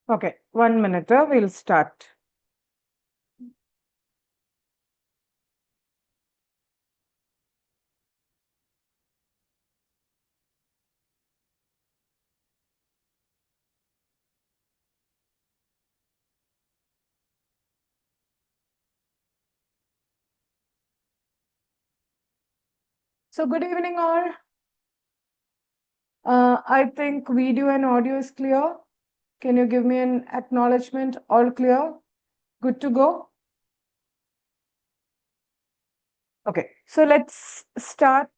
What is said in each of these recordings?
Okay, 1 minute, we'll start. So, good evening, all. I think video and audio is clear. Can you give me an acknowledgement? All clear? Good to go? Okay, so let's start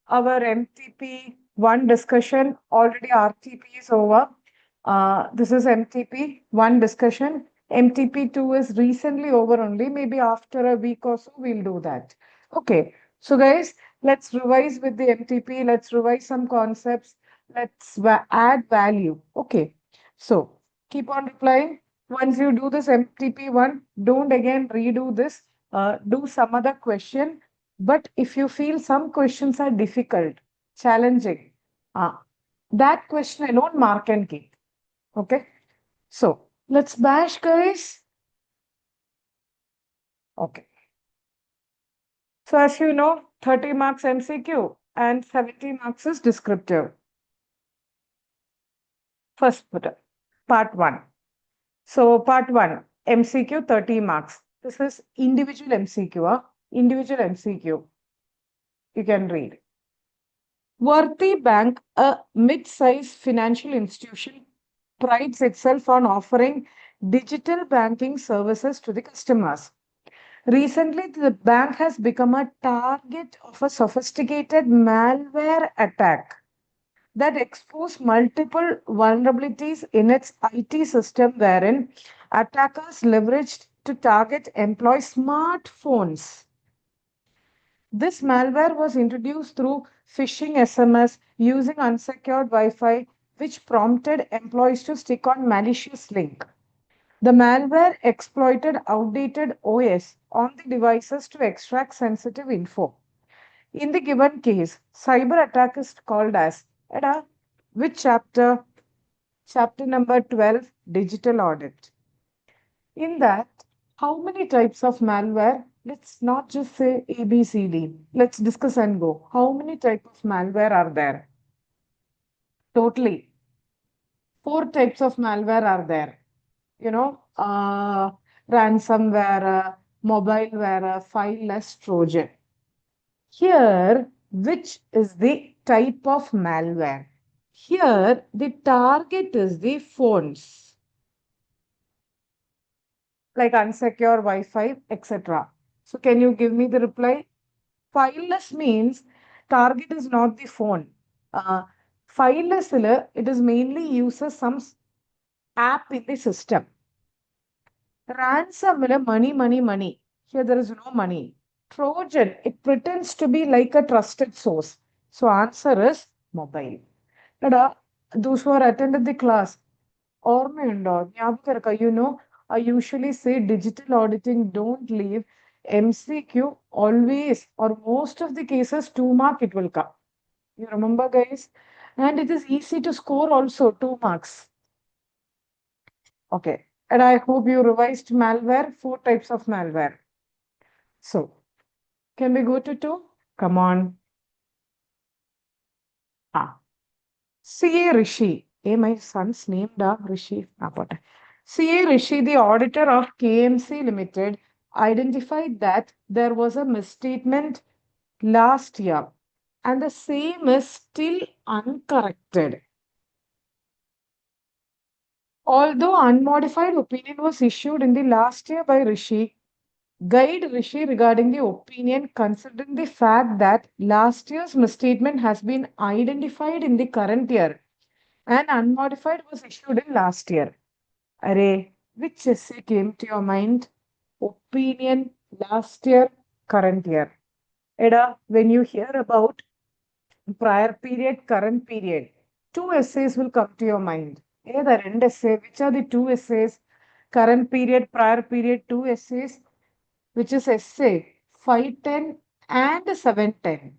our MTP 1 discussion. Already RTP is over. This is MTP 1 discussion. MTP 2 is recently over only. Maybe after a week or so, we'll do that. Okay, so guys, let's revise with the MTP. Let's revise some concepts. Let's add value. Okay, so keep on replying. Once you do this MTP 1, don't again redo this. Do some other question, but if you feel some questions are difficult, challenging, that question alone mark and keep. Okay. So let's bash, guys. Okay. So as you know, 30 marks MCQ and 70 marks is descriptive. First part one. So part one, MCQ 30 marks. This is individual MCQ. Individual MCQ. You can read. Worthy Bank, a mid-sized financial institution, prides itself on offering digital banking services to the customers. Recently, the bank has become a target of a sophisticated malware attack that exposed multiple vulnerabilities in its IT system, wherein attackers leveraged to target employee smartphones. This malware was introduced through phishing SMS using unsecured Wi-Fi, which prompted employees to stick on malicious link. The malware exploited outdated OS on the devices to extract sensitive info. In the given case, cyber attack is called as Eda, which chapter? Chapter number 12, Digital Audit. In that, how many types of malware? Let's not just say A, B, C, D. Let's discuss and go. How many types of malware are there? Totally, four types of malware are there. You know, ransomware, mobileware, fileless Trojan. Here, which is the type of malware? Here, the target is the phones, like unsecure Wi-Fi, etc. So, can you give me the reply? Fileless means target is not the phone. Uh, Fileless, it is mainly uses some app in the system. Ransom, money. Here there is no money. Trojan, it pretends to be like a trusted source. So answer is mobile. Tada, those who are attended the class, ഓർമ്മയുണ്ടോ ജ്ഞാപകം ഇരിക്കോ? I usually say digital auditing don't leave MCQ always or most of the cases 2 mark it will come. You remember, guys? And it is easy to score also 2 marks. Okay. And I hope you revised malware, four types of malware. So, can we go to two? Come on. Ah, CA Rishi. Hey, my son's name, da Rishi. CA Rishi, the auditor of KMC Limited, identified that there was a misstatement last year and the same is still uncorrected. Although unmodified opinion was issued in the last year by Rishi, guide Rishi regarding the opinion considering the fact that last year's misstatement has been identified in the current year and unmodified was issued in last year. Array, which essay came to your mind? Opinion last year, current year. Eda, when you hear about prior period, current period, two essays will come to your mind. The end essay, which are the two essays? Current period, prior period, two essays, which is essay 510 and 710.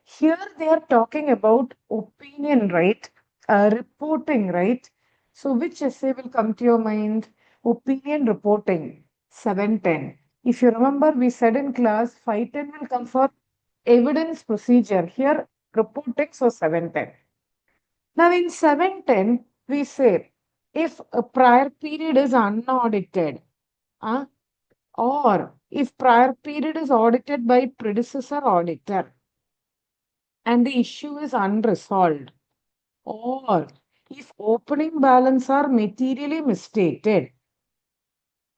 Here they are talking about opinion, right? Reporting, right? So which essay will come to your mind? Opinion reporting, 710. If you remember, we said in class 510 will come for evidence procedure. Here, reporting, so 710. Now in 710, we say if a prior period is unaudited, uh, or if prior period is audited by predecessor auditor and the issue is unresolved, or if opening balance are materially misstated,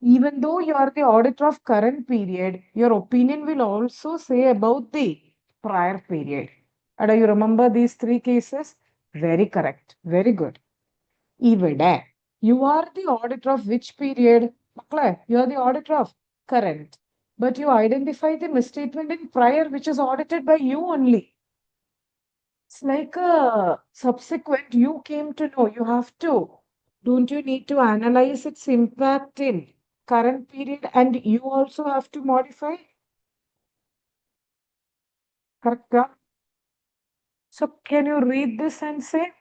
even though you are the auditor of current period, your opinion will also say about the prior period. And do you remember these three cases? Very correct. Very good. ഇവിടെ you are the auditor of which period? മക്കളെ, you are the auditor of current. But you identify the misstatement in prior, which is audited by you only. It's like a subsequent, you came to know, you have to. Don't you need to analyze its impact in current period and you also have to modify? Correct? Yeah? So can you read this and say?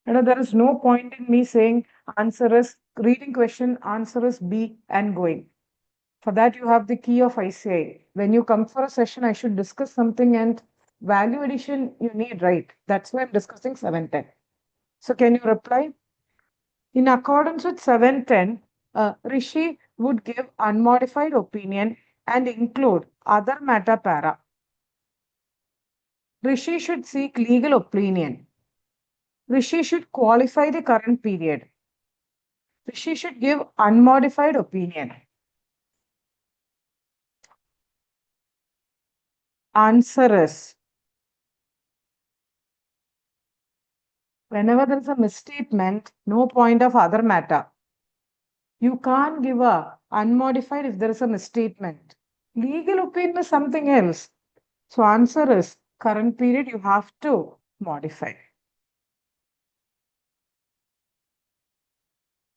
There is no point in me saying answer is reading question, answer is B and going. For that, you have the key of ICI. When you come for a session, I should discuss something and value addition you need, right? That's why I'm discussing 710. So can you reply? In accordance with 710, Rishi would give unmodified opinion and include other matter para. Rishi should seek legal opinion. Rishi should qualify the current period. Rishi should give unmodified opinion. Answer is, whenever there is a misstatement, no point of other matter. You can't give a unmodified if there is a misstatement. Legal opinion is something else. So answer is current period you have to modify.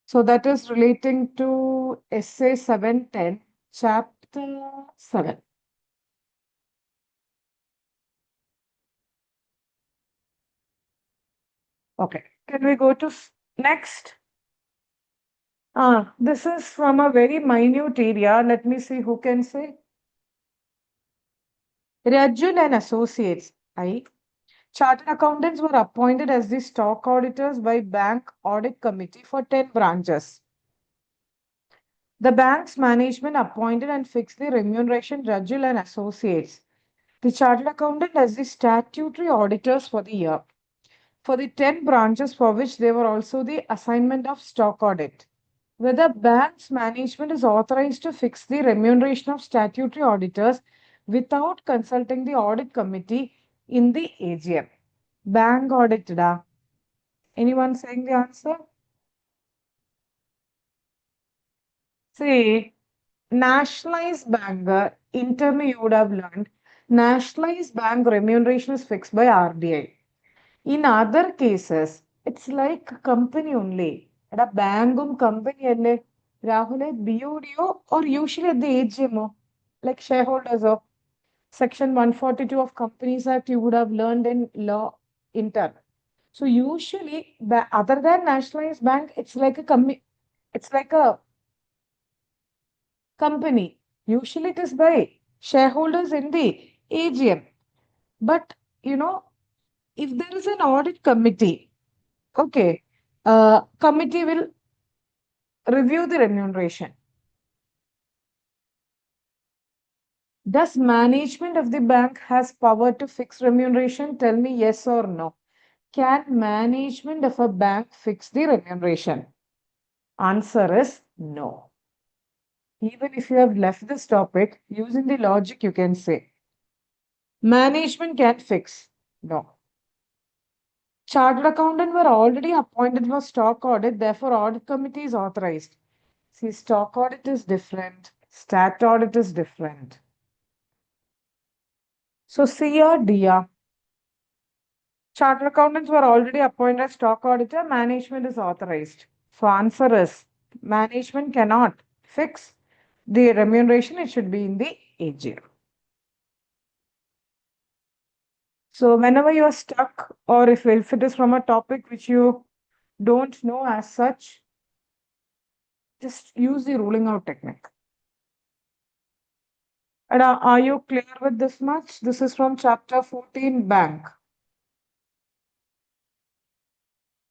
So that is relating to essay 710, chapter 7. Okay, can we go to next? This is from a very minute area. Let me see who can say. Rajul and Associates, I. Chartered accountants were appointed as the stock auditors by Bank Audit Committee for 10 branches. The bank's management appointed and fixed the remuneration Rajul and Associates, the chartered accountant as the statutory auditors for the year. For the 10 branches for which they were also the assignment of stock audit. Whether bank's management is authorized to fix the remuneration of statutory auditors without consulting the audit committee in the AGM. Bank audit, da. Anyone saying the answer? See, nationalized bank, internally you would have learned, nationalized bank remuneration is fixed by RDI. In other cases, it's like a company only. At a bank company, Rahul, BODO, or usually at the AGM, like shareholders of Section 142 of Companies Act, you would have learned in law intern. So usually, other than nationalized bank, it's like a company. Usually, it is by shareholders in the AGM. But if there is an audit committee, okay, committee will review the remuneration. Does management of the bank has power to fix remuneration? Tell me yes or no. Can management of a bank fix the remuneration? Answer is no. Even if you have left this topic, using the logic, you can say management can fix. No. Chartered accountant were already appointed for stock audit, therefore audit committee is authorized. See, stock audit is different, stat audit is different. So C or D. Chartered accountants were already appointed as stock auditor, management is authorized. So answer is management cannot fix the remuneration, it should be in the AGM. So whenever you are stuck or if it is from a topic which you don't know as such, just use the ruling out technique. And are you clear with this much? This is from chapter 14, bank.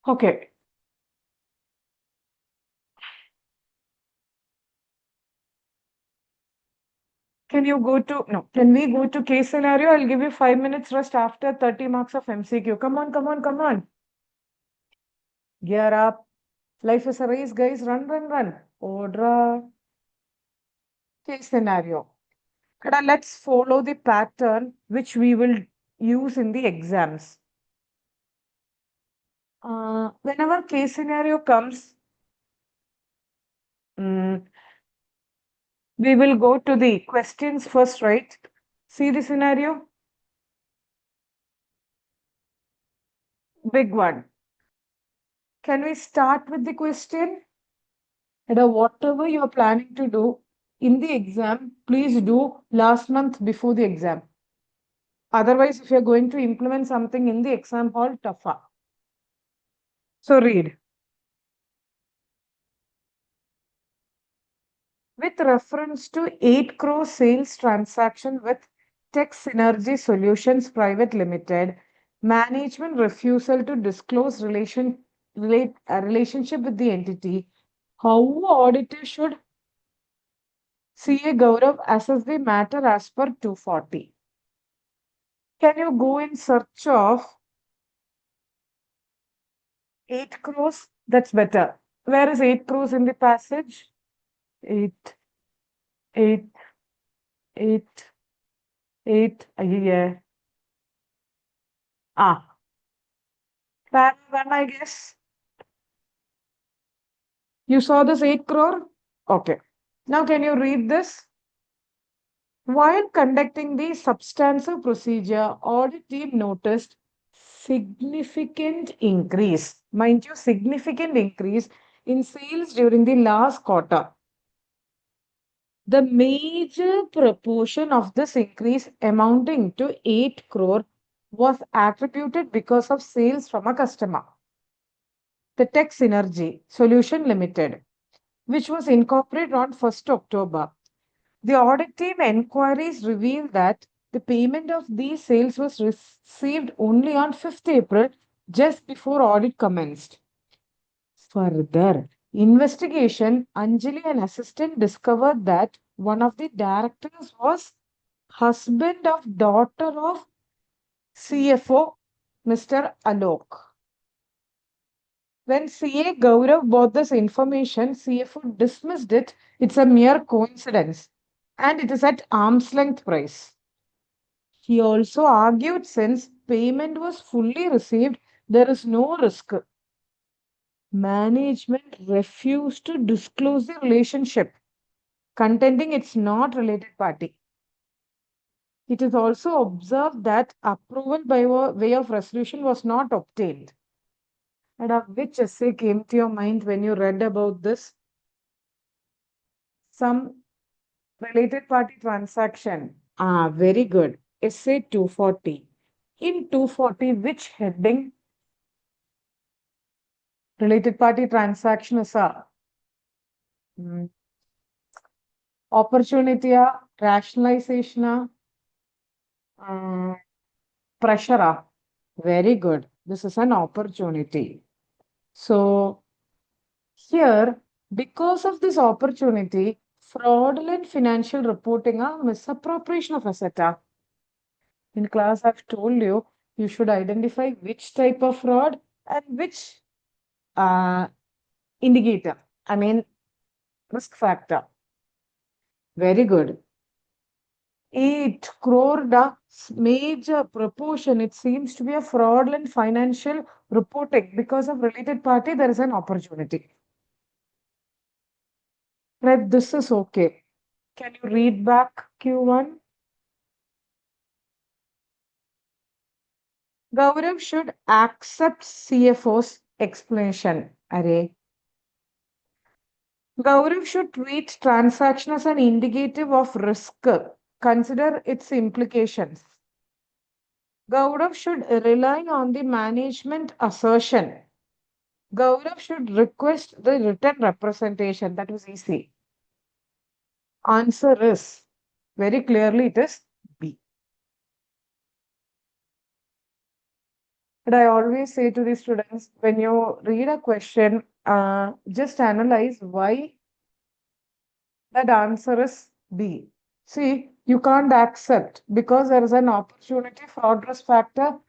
Okay. Can you go to, no, can we go to case scenario? I'll give you 5 minutes rest after 30 marks of MCQ. Come on, come on, come on. Gear up. Life is a race, guys. Run, run, run. Order. Case scenario. Kada, let's follow the pattern which we will use in the exams. Whenever case scenario comes, we will go to the questions first, right? See the scenario? Big one. Can we start with the question? Kada, whatever you're planning to do in the exam, please do last month before the exam. Otherwise, if you're going to implement something in the exam hall, tougher. So read. With reference to 8 crore sales transaction with Tech Synergy Solutions Private Limited, management refusal to disclose relationship with the entity, how auditor should CA Gaurav assess the matter as per 240? Can you go in search of 8 crores? That's better. Where is 8 crores in the passage? 8, 8, 8, 8. Yeah. Ah, para one, I guess. You saw this 8 crore? Okay. Now, can you read this? While conducting the substantive procedure, audit team noticed significant increase, mind you, significant increase in sales during the last quarter. The major proportion of this increase, amounting to 8 crore, was attributed because of sales from a customer, the Tech Synergy Solution Limited, which was incorporated on 1st October. The audit team enquiries revealed that the payment of these sales was received only on 5th April, just before audit commenced. Further investigation, Anjali and assistant discovered that one of the directors was husband of daughter of CFO, Mr. Alok. When CA Gaurav bought this information, CFO dismissed it. It's a mere coincidence and it is at arm's length price. He also argued since payment was fully received, there is no risk. Management refused to disclose the relationship, contending it's not related party. It is also observed that approval by way of resolution was not obtained. And which essay came to your mind when you read about this? Some related party transaction. Ah, very good. Essay 240. In 240, which heading? Related party transaction is a opportunity, rationalization, pressure. Very good. This is an opportunity. So here, because of this opportunity, fraudulent financial reporting, misappropriation of asset. In class, I've told you, you should identify which type of fraud and which uh, indicator. I mean, risk factor. Very good. 8 crore major proportion. It seems to be a fraudulent financial reporting. Because of related party, there is an opportunity. Right, this is okay. Can you read back Q1? Gaurav should accept CFO's explanation. Array. Gaurav should treat transaction as an indicative of risk. Consider its implications. Gaurav should rely on the management assertion. Gaurav should request the written representation. That was easy. Answer is very clearly it is B. But I always say to the students, when you read a question, just analyze why that answer is B. See, you can't accept because there is an opportunity fraud risk factor,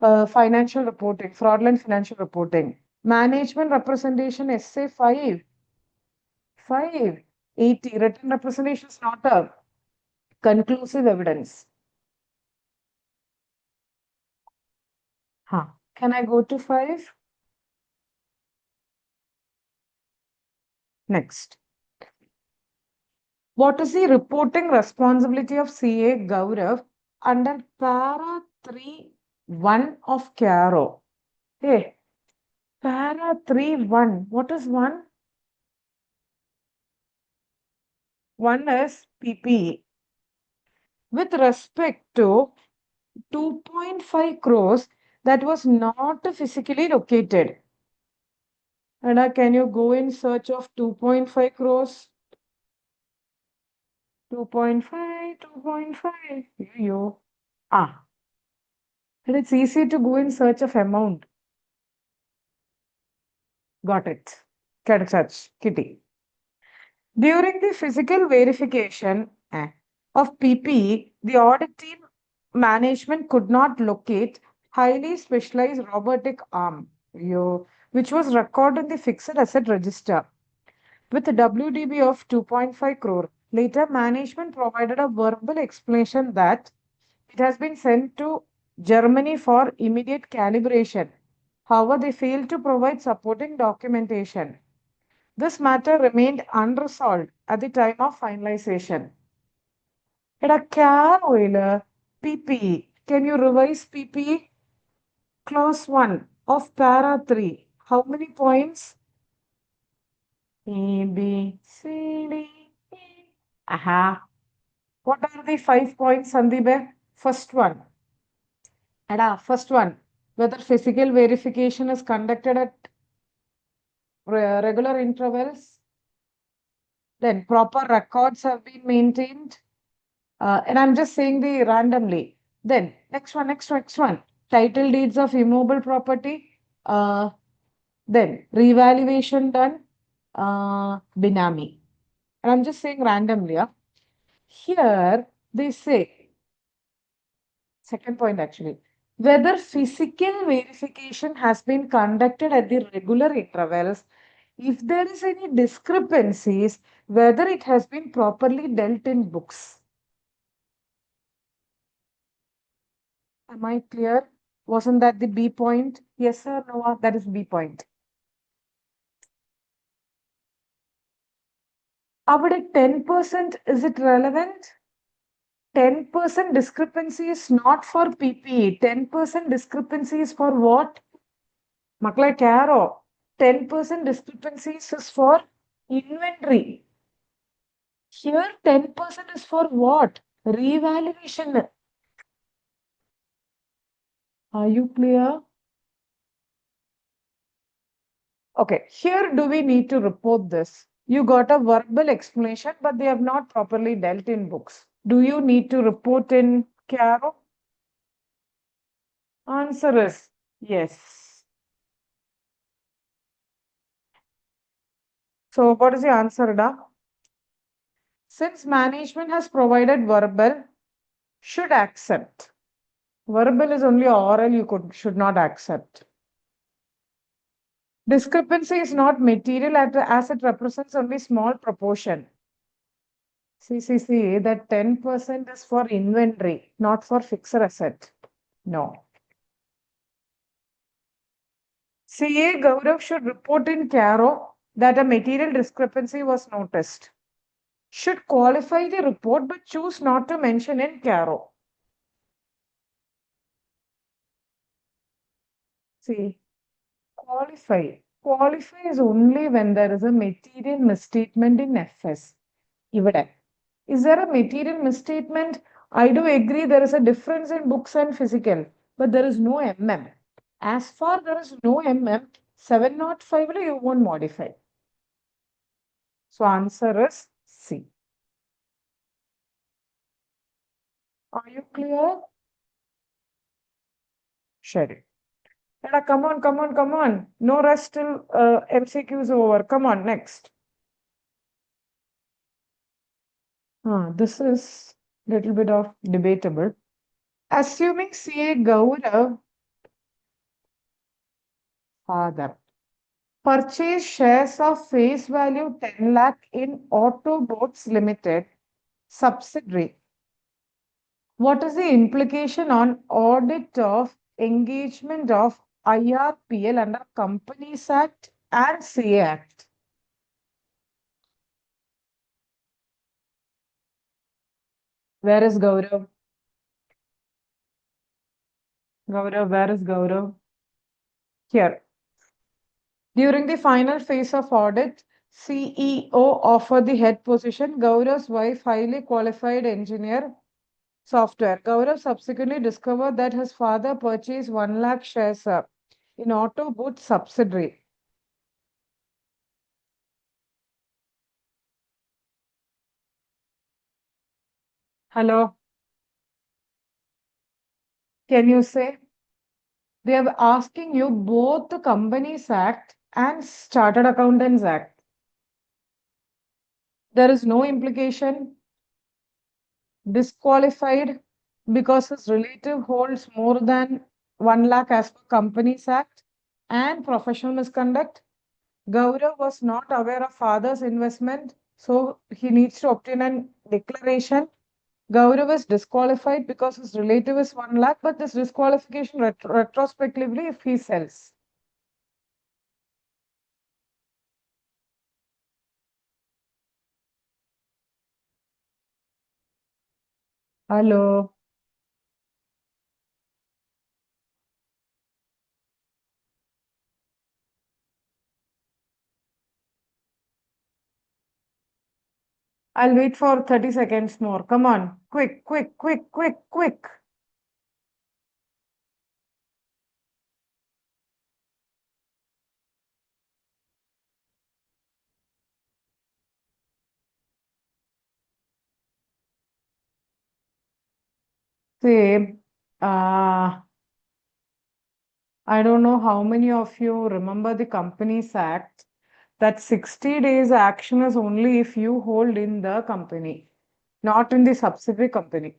financial reporting, fraudulent financial reporting. Management representation, essay 5. 5. 80. Written representation is not a conclusive evidence. Huh. Can I go to 5? Next. What is the reporting responsibility of CA Gaurav under para 3(1) of CARO? Hey, para 3(1). What is 1? 1 is PPE. With respect to 2.5 crores that was not physically located. And can you go in search of 2.5 crores? 2.5, 2.5. You. Ah, and it's easy to go in search of amount. Got it. Get search, Kitty. During the physical verification of PPE, the audit team management could not locate highly specialized robotic arm, which was recorded in the fixed asset register with a WDB of 2.5 crore. Later, management provided a verbal explanation that it has been sent to Germany for immediate calibration. However, they failed to provide supporting documentation. This matter remained unresolved at the time of finalization. എടാ ക്യാറോയില് PPE. Can you revise PPE? Clause 1 of para 3. How many points? A, B, C, D, E. Aha. What are the 5 points, Sandeep? First one. First one. Whether physical verification is conducted at regular intervals. Then proper records have been maintained. And I'm just saying the randomly. Then next one. Title deeds of immobile property. Then revaluation done. Binami. And I'm just saying randomly. Here they say, second point actually, whether physical verification has been conducted at the regular intervals, if there is any discrepancies, whether it has been properly dealt in books. Am I clear? Wasn't that the B point? Yes, sir. No, that is B point. About 10%, is it relevant? 10% discrepancy is not for PPE. 10% discrepancy is for what? Makla Caro. 10% discrepancies is for inventory. Here 10% is for what? Revaluation. Are you clear? Okay, here do we need to report this? You got a verbal explanation, but they have not properly dealt in books. Do you need to report in CARO? Answer is yes. So what is the answer, Da? Since management has provided verbal, should accept. Verbal is only oral, you should not accept. Discrepancy is not material as it represents only small proportion. See, that 10% is for inventory, not for fixed asset. No. CA Gaurav should report in CARO that a material discrepancy was noticed. Should qualify the report but choose not to mention in CARO. See, qualify. Qualify is only when there is a material misstatement in FS. Ivide. Is there a material misstatement? I do agree there is a difference in books and physical, but there is no MM. As far there is no MM, 705 you won't modify. So answer is C. Are you clear? Sherry. Come on, come on, come on. No rest till MCQ is over. Come on, next. This is little bit of debatable. Assuming CA Gaurav father purchase shares of face value 10 lakh in Autobots Limited subsidiary. What is the implication on audit of engagement of IRPL under Companies Act and CA Act? Where is Gaurav? Gaurav, where is Gaurav? Here. During the final phase of audit, CEO offered the head position. Gaurav's wife, highly qualified engineer, software. Gaurav subsequently discovered that his father purchased 1 lakh shares in Autoboot subsidiary. Hello, can you say? They are asking you both the Companies Act and Chartered Accountants Act. There is no implication. Disqualified because his relative holds more than 1 lakh as per Companies Act and professional misconduct. Gaurav was not aware of father's investment, so he needs to obtain a declaration. Gaurav is disqualified because his relative is 1 lakh, but this disqualification retrospectively if he sells. Hello. I'll wait for 30 seconds more. Come on. Quick, quick, quick, quick, quick. See, I don't know how many of you remember the Companies Act that 60 days action is only if you hold in the company, not in the subsidiary company.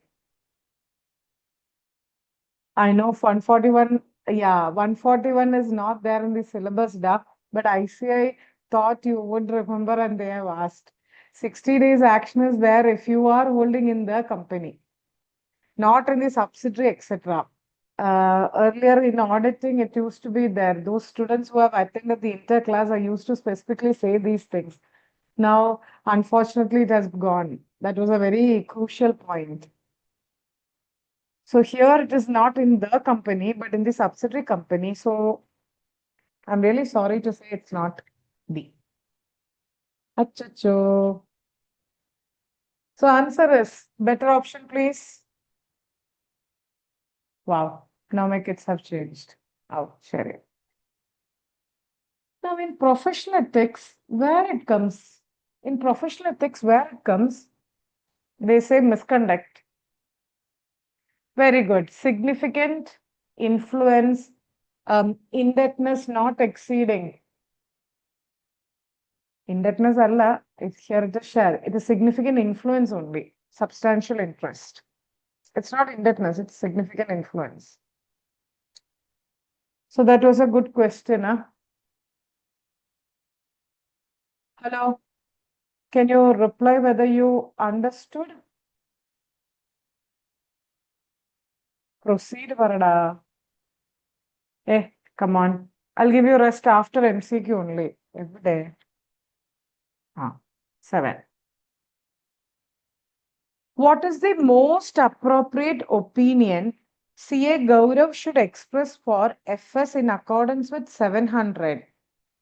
I know 141, yeah, 141 is not there in the syllabus, but ICI thought you would remember and they have asked. 60 days action is there if you are holding in the company, not in the subsidiary, etc. Earlier in auditing, it used to be there. Those students who have attended the inter class are used to specifically say these things. Now, unfortunately, it has gone. That was a very crucial point. So here it is not in the company, but in the subsidiary company. So I'm really sorry to say it's not B. Achacho. So answer is better option, please. Wow. Now my kids have changed. Oh, share it. Now in professional ethics, where it comes, in professional ethics, where it comes, they say misconduct. Very good. Significant influence, indebtedness not exceeding. Indebtedness alla, it's here the share. It is significant influence only, substantial interest. It's not indebtedness, it's significant influence. So that was a good question, huh? Hello, can you reply whether you understood? Proceed, Varada. Eh, come on. I'll give you rest after MCQ only, every day. 7. What is the most appropriate opinion CA Gaurav should express for FS in accordance with 700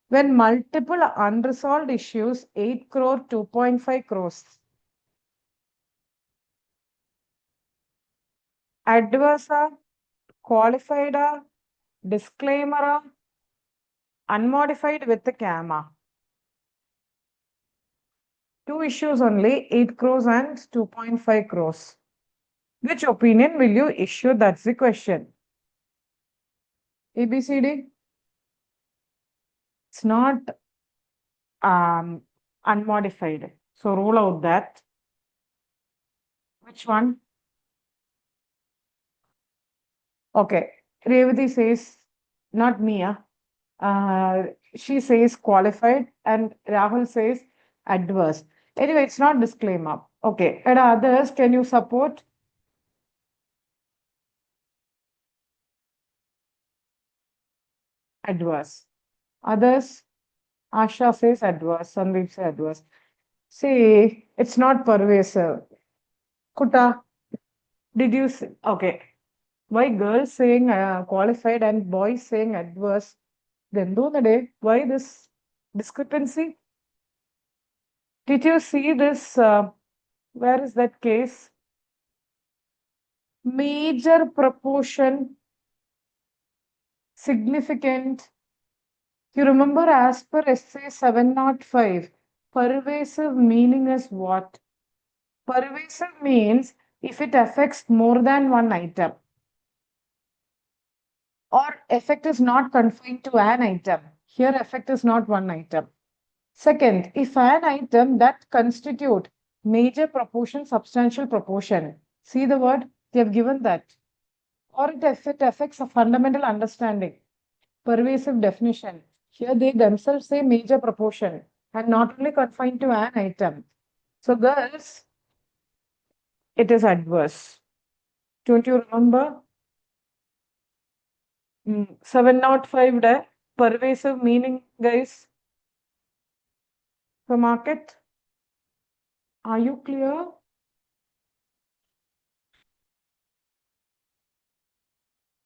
when multiple unresolved issues 8 crore, 2.5 crores? Adverse, qualified, disclaimer, Unmodified with the gamma. Two issues only, 8 crores and 2.5 crores. Which opinion will you issue? That's the question. ABCD? It's not um, unmodified. So rule out that. Which one? Okay. Revathy says, not me. Uh, she says qualified, and Rahul says adverse. Anyway, it's not disclaimer. Okay. And others, can you support adverse? Others, Asha says adverse, Sandeep says adverse. See, it's not pervasive. Kuta, did you say? Okay. Why girls saying qualified and boys saying adverse? Then do the day. Why this discrepancy? Did you see this? Where is that case? Major proportion, significant. You remember as per essay 705, pervasive meaning is what? Pervasive means if it affects more than one item or effect is not confined to an item. Here effect is not one item. Second, if an item that constitute major proportion, substantial proportion, see the word, they have given that, or it affects a fundamental understanding, pervasive definition. Here they themselves say major proportion and not only confined to an item. So girls, it is adverse. Don't you remember? 705 there, pervasive meaning, guys, for market. Are you clear?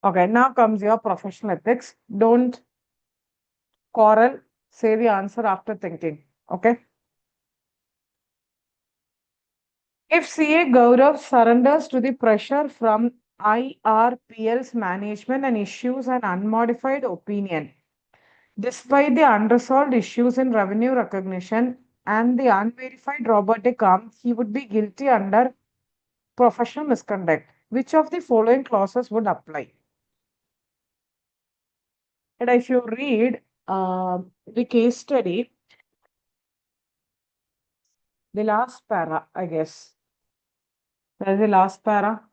Okay, now comes your professional ethics. Don't quarrel, say the answer after thinking. Okay. If CA Gaurav surrenders to the pressure from IRPL's management and issues an unmodified opinion, despite the unresolved issues in revenue recognition and the unverified robotic arm, he would be guilty under professional misconduct. Which of the following clauses would apply? And if you read the case study, the last para, I guess. Where's the last para?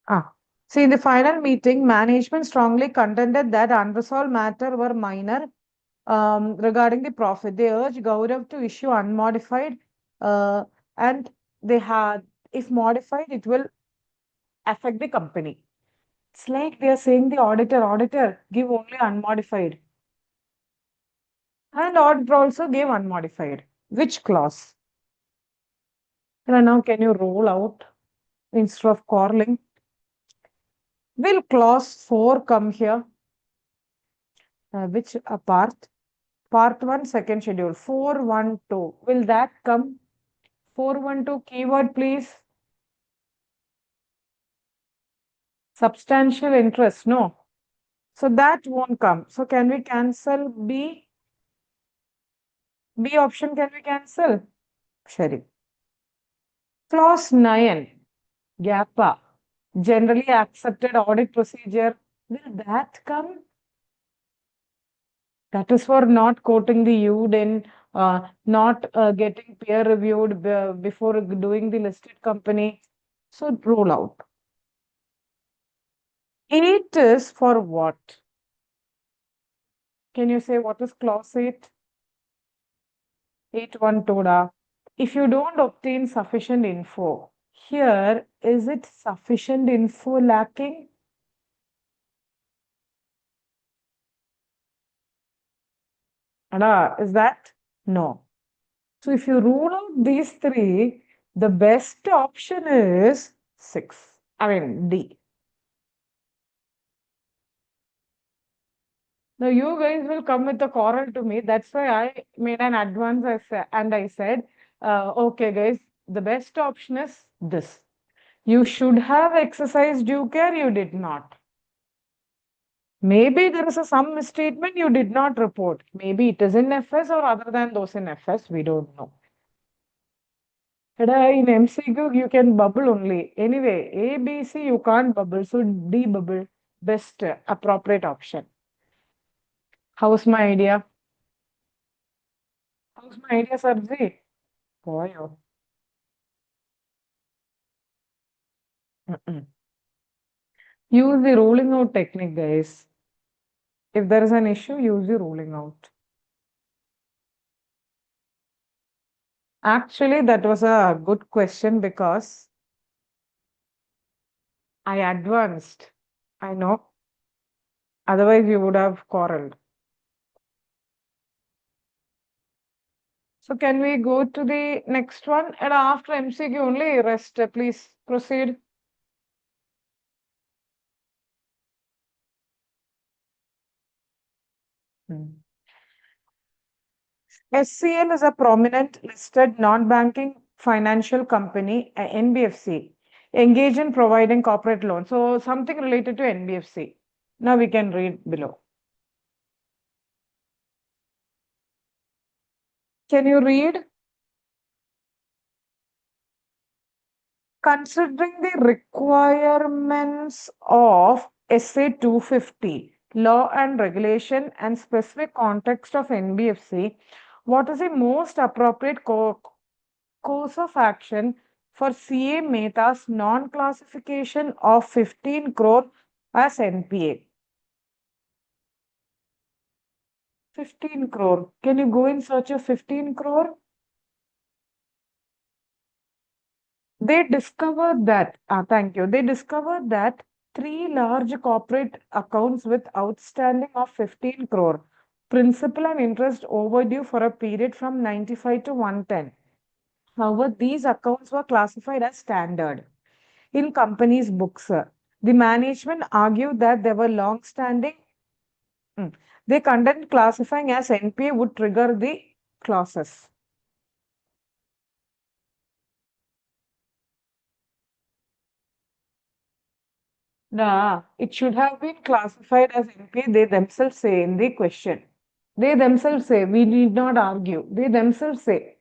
Ah, See, in the final meeting, management strongly contended that unresolved matter were minor regarding the profit. They urged Gaurav to issue unmodified, uh, and they had, if modified, it will affect the company. It's like they are saying the auditor, give only unmodified. And auditor also gave unmodified. Which clause? And now can you roll out instead of quarreling? Will clause 4 come here? Which part? Part 1, second schedule. 412. Will that come? 412 keyword, please. Substantial interest. No. So that won't come. So can we cancel B? B option can we cancel? Sherry. Clause 9. GAPA. Generally accepted audit procedure. Will that come? That is for not quoting the UDIN, not getting peer reviewed before doing the listed company. So roll out. 8 is for what? Can you say what is clause 8? 8.1 Toda. If you don't obtain sufficient info, here is it sufficient info lacking? Is that? No. So if you rule out these three, the best option is 6. I mean D. Now you guys will come with a quarrel to me. That's why I made an advance and I said, okay, guys, the best option is this. You should have exercised due care, you did not. Maybe there is some misstatement you did not report. Maybe it is in FS or other than those in FS, we don't know. But in MCQ, you can bubble only. Anyway, A, B, C, you can't bubble. So D bubble, best appropriate option. How's my idea? How's my idea, Sarji? Boy, oh. Mm-mm. Use the ruling out technique, guys. If there is an issue, use the ruling out. Actually, that was a good question because I advanced. I know. Otherwise, you would have quarreled. So can we go to the next one? And after MCQ only, rest, please proceed. SCL is a prominent listed non-banking financial company, a NBFC, engaged in providing corporate loans. So something related to NBFC. Now we can read below. Can you read? Considering the requirements of SA 250, law and regulation and specific context of NBFC, what is the most appropriate course of action for CA Mehta's non-classification of 15 crore as NPA? 15 crore. Can you go in search of 15 crore? They discovered that, thank you. They discovered that three large corporate accounts with outstanding of 15 crore, principal and interest overdue for a period from 95 to 110. However, these accounts were classified as standard in company's books. The management argued that they were long-standing. They contend classifying as NPA would trigger the clauses. Nah, it should have been classified as NPA, they themselves say in the question. They themselves say, we need not argue. They themselves say.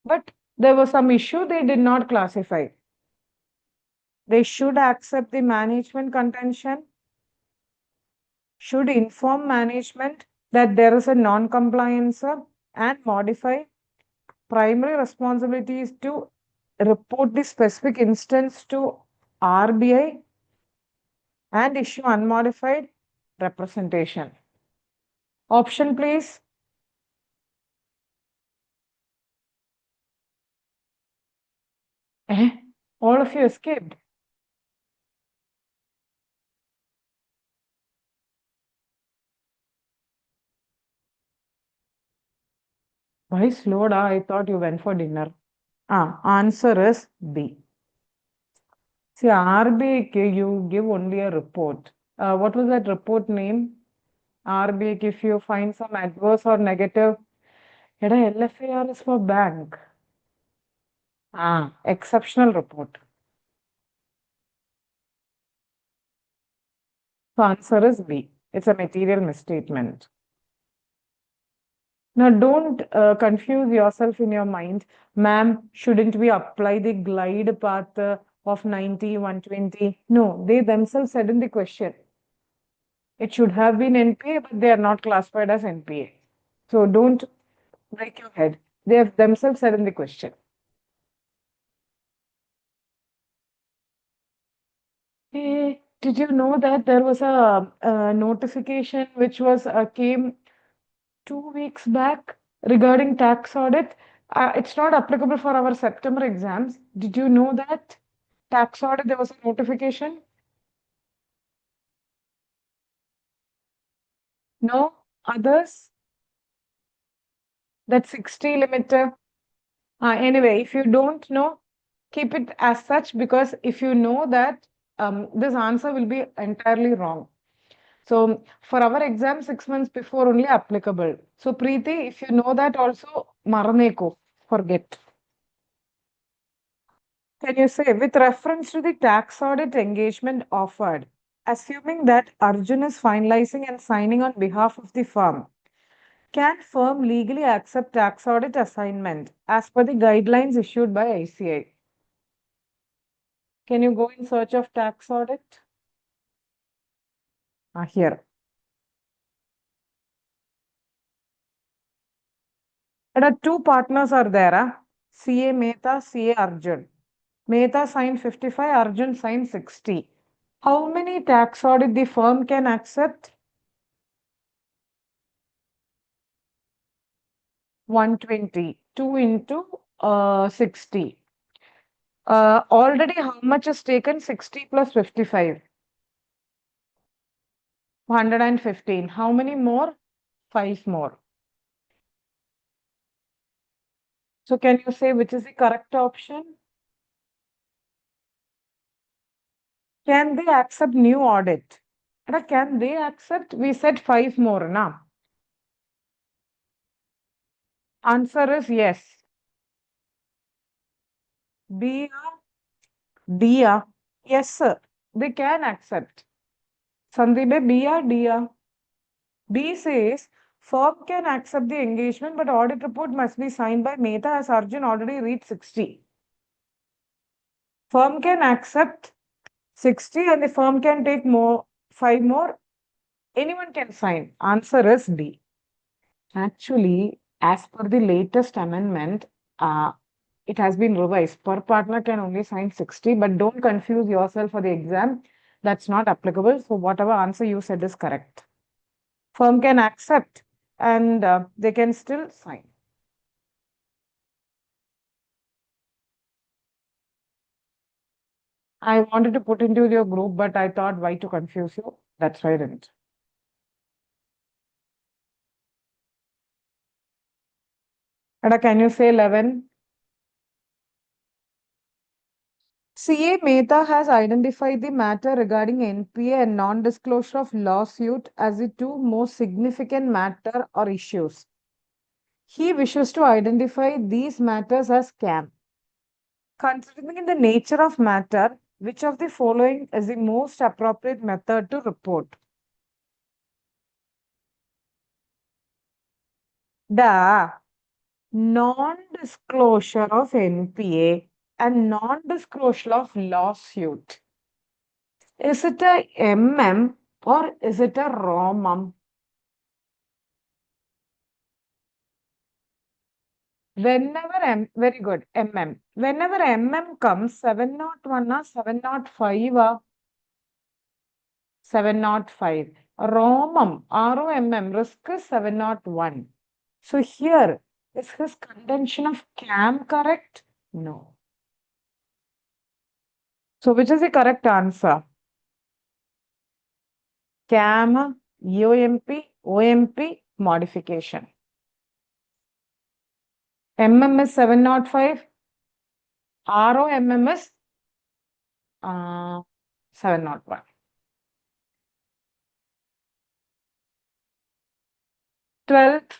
But there was some issue, they did not classify. They should accept the management contention, should inform management that there is a non-compliance and modify. Primary responsibility is to report the specific instance to RBI and issue unmodified representation. Option, please. Eh? All of you escaped. Why slow down? I thought you went for dinner. Answer is B. See, RBI, you give only a report. What was that report name? RBI, if you find some adverse or negative, LFAR is for bank. Exceptional report. So answer is B. It's a material misstatement. Now, don't confuse yourself in your mind. Ma'am, shouldn't we apply the glide path of 90, 120? No, they themselves said in the question. It should have been NPA, but they are not classified as NPA. So don't break your head. They have themselves said in the question. Hey, did you know that there was a notification which was came 2 weeks back regarding tax audit? It's not applicable for our September exams. Did you know that? Tax audit, there was a notification? No? Others? That 60 limit. Anyway, if you don't know, keep it as such because if you know that, this answer will be entirely wrong. So for our exam, 6 months before only applicable. So Preeti, if you know that also, maraneko, forget. Can you say, with reference to the tax audit engagement offered, assuming that Arjun is finalizing and signing on behalf of the firm, can firm legally accept tax audit assignment as per the guidelines issued by ICA? Can you go in search of tax audit? Here. There are two partners are there. CA Mehta, CA Arjun. Mehta signed 55, Arjun signed 60. How many tax audit the firm can accept? 120. 2 into 60. Already how much is taken? 60 plus 55. 115. How many more? 5 more. So can you say which is the correct option? Can they accept new audit? Can they accept? We said 5 more, na? Answer is yes. B, D, yes, sir. They can accept. Sandeep, B, D, B says firm can accept the engagement, but audit report must be signed by Mehta as Arjun already reached 60. Firm can accept 60 and the firm can take more, 5 more. Anyone can sign. Answer is D. Actually, as per the latest amendment, it has been revised. Per partner can only sign 60, but don't confuse yourself for the exam. That's not applicable. So whatever answer you said is correct. Firm can accept and they can still sign. I wanted to put into your group, but I thought why to confuse you. That's why I didn't. Ada, can you say 11? CA Mehta has identified the matter regarding NPA and non-disclosure of lawsuit as the two most significant matter or issues. He wishes to identify these matters as scam. Considering the nature of matter, which of the following is the most appropriate method to report? The non-disclosure of NPA and non-disclosure of lawsuit. Is it a MM or is it a ROMM? Whenever very good, MM. Whenever MM comes, 701 or 705 705. ROMM, ROMM, risk is 701. So here, is his contention of CAM correct? No. So which is the correct answer? CAM, EOMP, OMP, modification. MM is 705, ROMM is 701. 12th,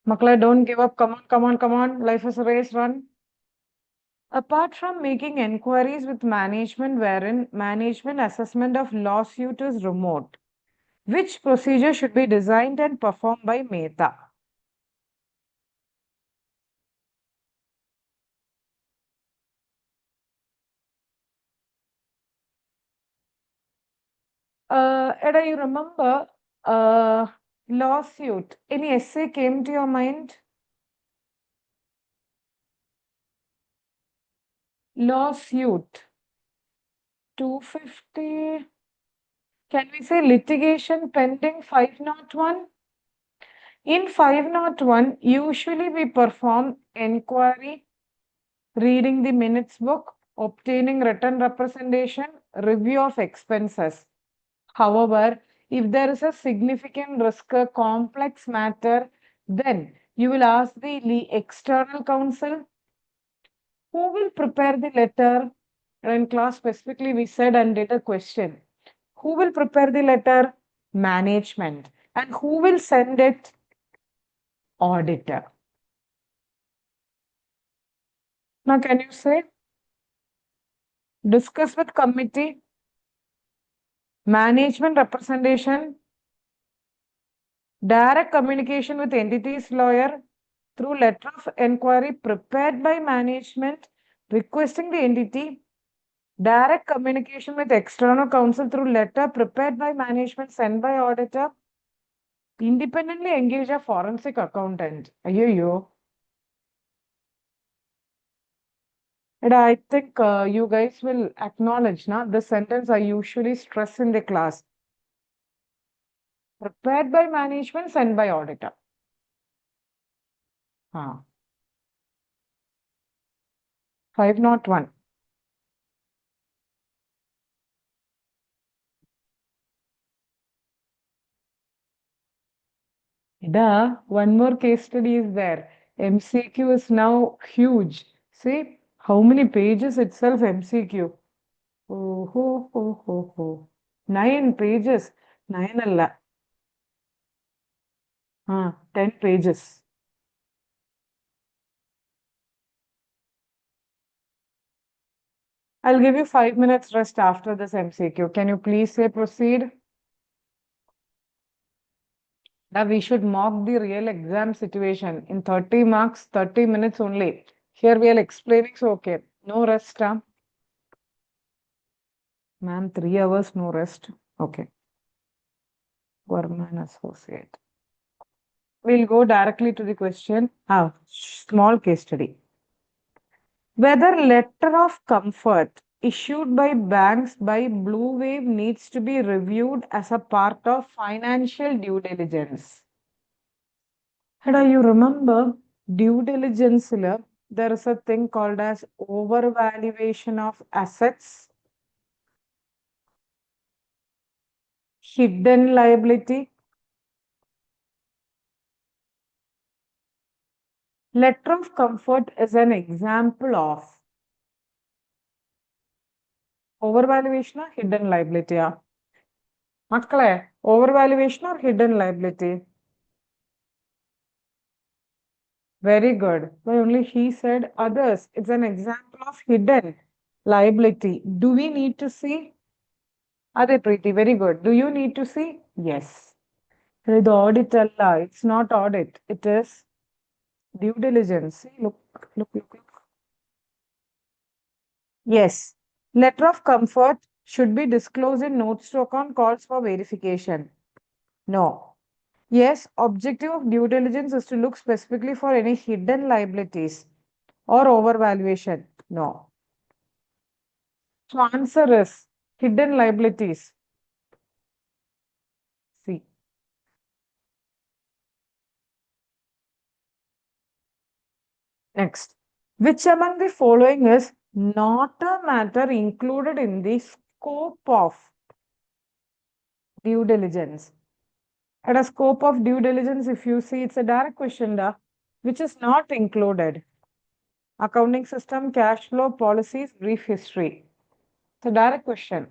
Makla, don't give up. Come on, come on, come on. Life is a race, run. Apart from making enquiries with management wherein management assessment of lawsuit is remote, which procedure should be designed and performed by Mehta? Eda, you remember lawsuit? Any essay came to your mind? Lawsuit. 250. Can we say litigation pending 501? In 501, usually we perform inquiry, reading the minutes book, obtaining written representation, review of expenses. However, if there is a significant risk, a complex matter, then you will ask the external counsel who will prepare the letter. In class specifically, we said and did a question. Who will prepare the letter? Management. And who will send it? Auditor. Now, can you say discuss with committee, management representation, direct communication with entities lawyer through letter of inquiry prepared by management requesting the entity, direct communication with external counsel through letter prepared by management sent by auditor, independently engage a forensic accountant. Ayyo. And I think you guys will acknowledge now the sentence I usually stress in the class. Prepared by management, sent by auditor. 501. One more case study is there. MCQ is now huge. See how many pages itself MCQ. Oh, ho, ho, ho, ho. 9 pages. 9 alla. 10 pages. I'll give you 5 minutes rest after this MCQ. Can you please say proceed? Now we should mock the real exam situation in 30 marks, 30 minutes only. Here we are explaining, so okay. No rest, huh? Ma'am, 3 hours, no rest. Okay. Gorman Associate. We'll go directly to the question. Small case study. Whether letter of comfort issued by banks by Blue Wave needs to be reviewed as a part of financial due diligence. And you remember due diligence, there is a thing called as overvaluation of assets, hidden liability. Letter of comfort is an example of overvaluation or hidden liability. Overvaluation or hidden liability? Very good. But only he said others. It's an example of hidden liability. Do we need to see? Adit Preeti, very good. Do you need to see? Yes. The audit, it's not audit. It is due diligence. See, look. Yes. Letter of comfort should be disclosed in notes to account calls for verification. No. Yes, objective of due diligence is to look specifically for any hidden liabilities or overvaluation. No. So answer is hidden liabilities. See. Next. Which among the following is not a matter included in the scope of due diligence? At a scope of due diligence, if you see, it's a direct question, which is not included. Accounting system, cash flow, policies, brief history. It's a direct question.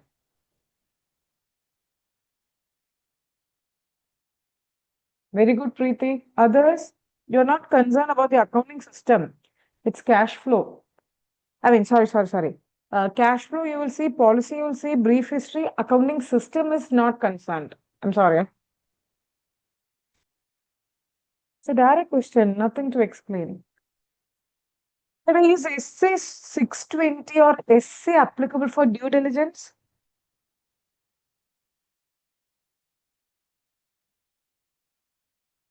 Very good, Preeti. Others, you're not concerned about the accounting system. It's cash flow. Sorry. Cash flow, you will see, policy, you will see, brief history, accounting system is not concerned. I'm sorry. It's a direct question, nothing to explain. But is essay 620 or essay applicable for due diligence?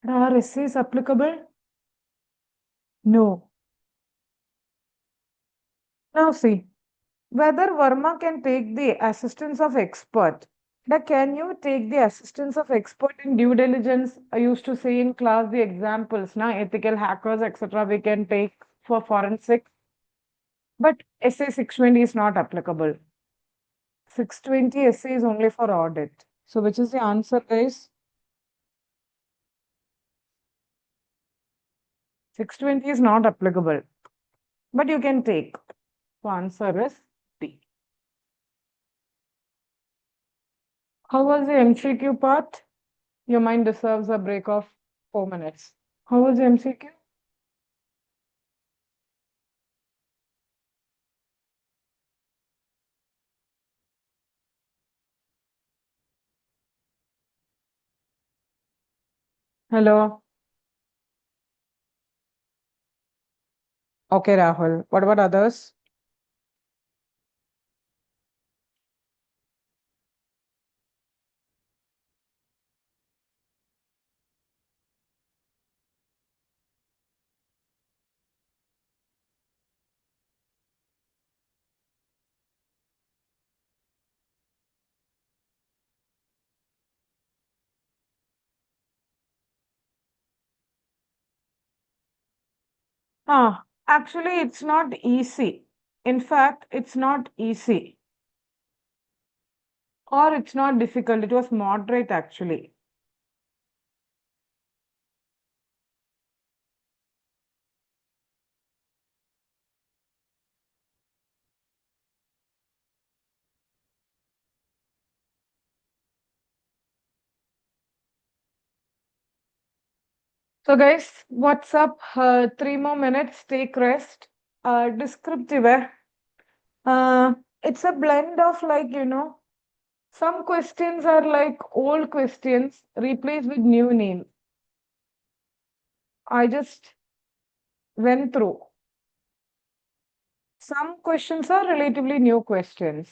Are essays applicable? No. Now see, whether Verma can take the assistance of expert. Now, can you take the assistance of expert in due diligence? I used to say in class the examples, now ethical hackers, etc. We can take for forensic, but essay 620 is not applicable. 620 essay is only for audit. So, which is the answer, guys? 620 is not applicable, but you can take. So, answer is B. How was the MCQ part? Your mind deserves a break of 4 minutes. How was the MCQ? Hello. Okay, Rahul. What about others? Actually, it's not easy. In fact, it's not easy or it's not difficult. It was moderate actually. So, guys, what's up? 3 more minutes. Take rest. Descriptive. Uh, it's a blend of some questions are like old questions replaced with new names. I just went through. Some questions are relatively new questions.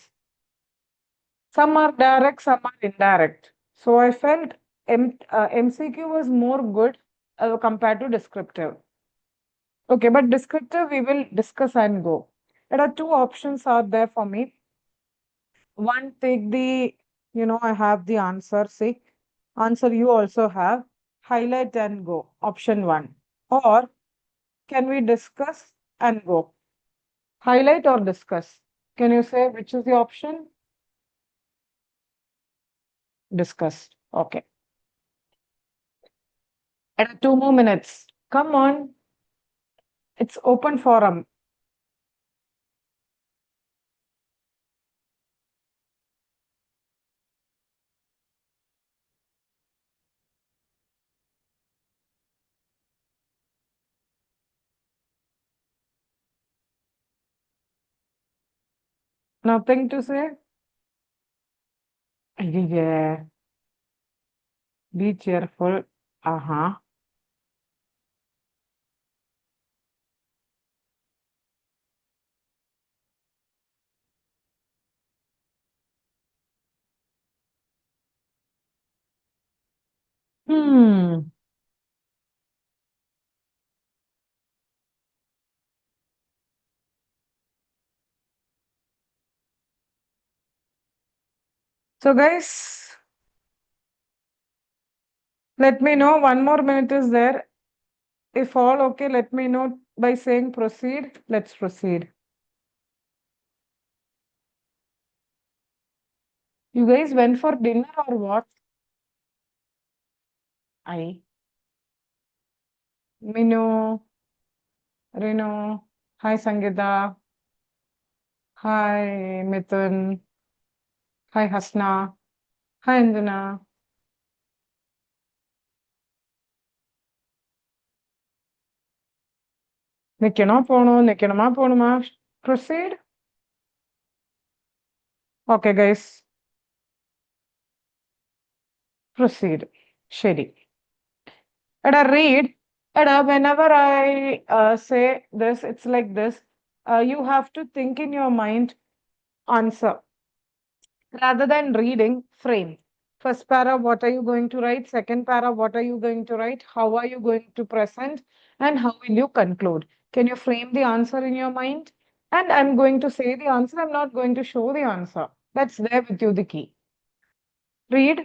Some are direct, some are indirect. So I felt MCQ was more good compared to descriptive. Okay, but descriptive we will discuss and go. There are two options are there for me. One, take I have the answer. See, answer you also have. Highlight and go. Option one. Or can we discuss and go? Highlight or discuss? Can you say which is the option? Discuss. Okay. And 2 more minutes. Come on. It's open forum. Nothing to say? Yeah. Be cheerful. Uh-huh. Hmm. So, guys, let me know. 1 more minute is there. If all okay, let me know by saying proceed. Let's proceed. You guys went for dinner or what? I. Minu, Renu. Hi, Sangeeta. Hi, Mithun. Hi, Hasna. Hi, Anjana. நிக்கணும் போகணும் நிக்கணுமா போகணுமா proceed. Okay, guys, proceed. ശരി. എടാ read. എടാ whenever I say this, it's like this. You have to think in your mind answer rather than reading frame. First para, what are you going to write? Second para, what are you going to write? How are you going to present? And how will you conclude? Can you frame the answer in your mind? And I'm going to say the answer. I'm not going to show the answer. That's there with you, the key. Read.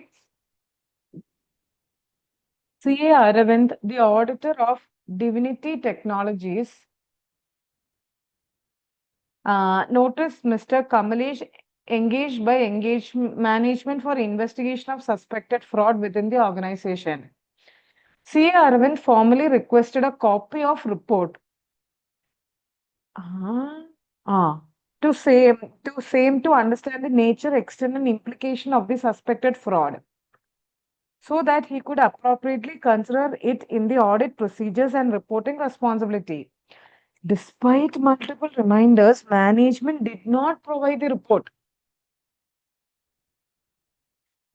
C.A. Aravind, the auditor of Divinity Technologies, noticed Mr. Kamalesh engaged by engage management for investigation of suspected fraud within the organization. C.A. Aravind formally requested a copy of report. Ah, ah, to understand the nature, extent, and implication of the suspected fraud, so that he could appropriately consider it in the audit procedures and reporting responsibility. Despite multiple reminders, management did not provide the report.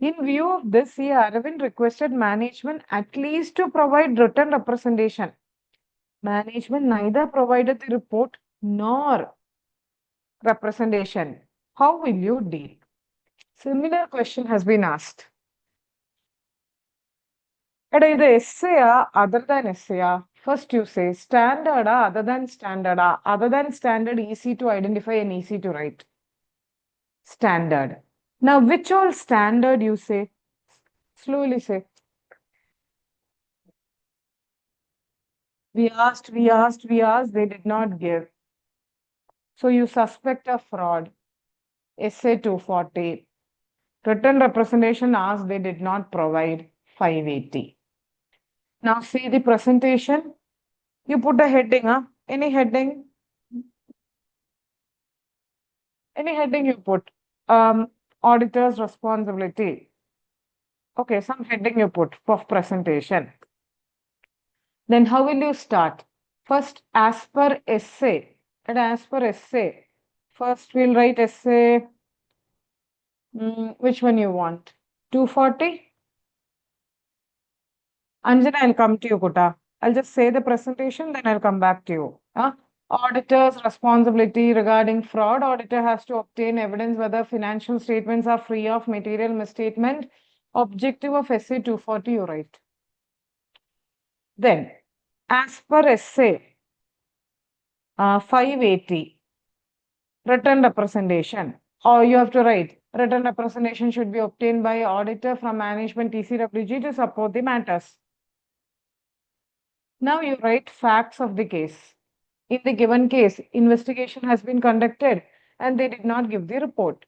In view of this, C. Aravind requested management at least to provide written representation. Management neither provided the report nor representation. How will you deal? Similar question has been asked. Is essay other than essay? First you say standard other than standard. Other than standard, easy to identify and easy to write. Standard. Now, which all standard you say? Slowly say. We asked, they did not give. So you suspect a fraud. Essay 240. Written representation asked, they did not provide 580. Now see the presentation. You put a heading, Any heading? Any heading you put. Auditor's responsibility. Okay, some heading you put for presentation. Then how will you start? First, as per essay. And as per essay. First, we'll write essay. Which one you want? 240? Anjana, I'll come to you, Kuta. I'll just say the presentation, then I'll come back to you. Auditor's responsibility regarding fraud. Auditor has to obtain evidence whether financial statements are free of material misstatement. Objective of essay 240, you write. Then, as per essay 580, written representation. Or you have to write, written representation should be obtained by auditor from management TCWG to support the matters. Now you write facts of the case. In the given case, investigation has been conducted and they did not give the report.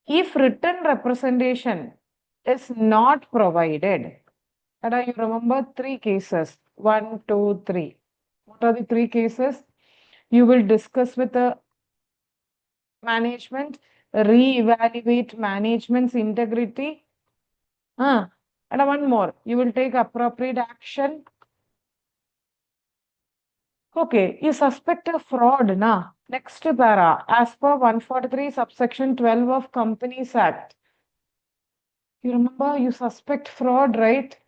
If written representation is not provided, you remember 3 cases. 1, 2, 3. What are the 3 cases? You will discuss with the management, re-evaluate management's integrity. And one more, you will take appropriate action. Okay, you suspect a fraud, na? Next para, as per 143 subsection 12 of Companies Act. You remember, you suspect fraud, right?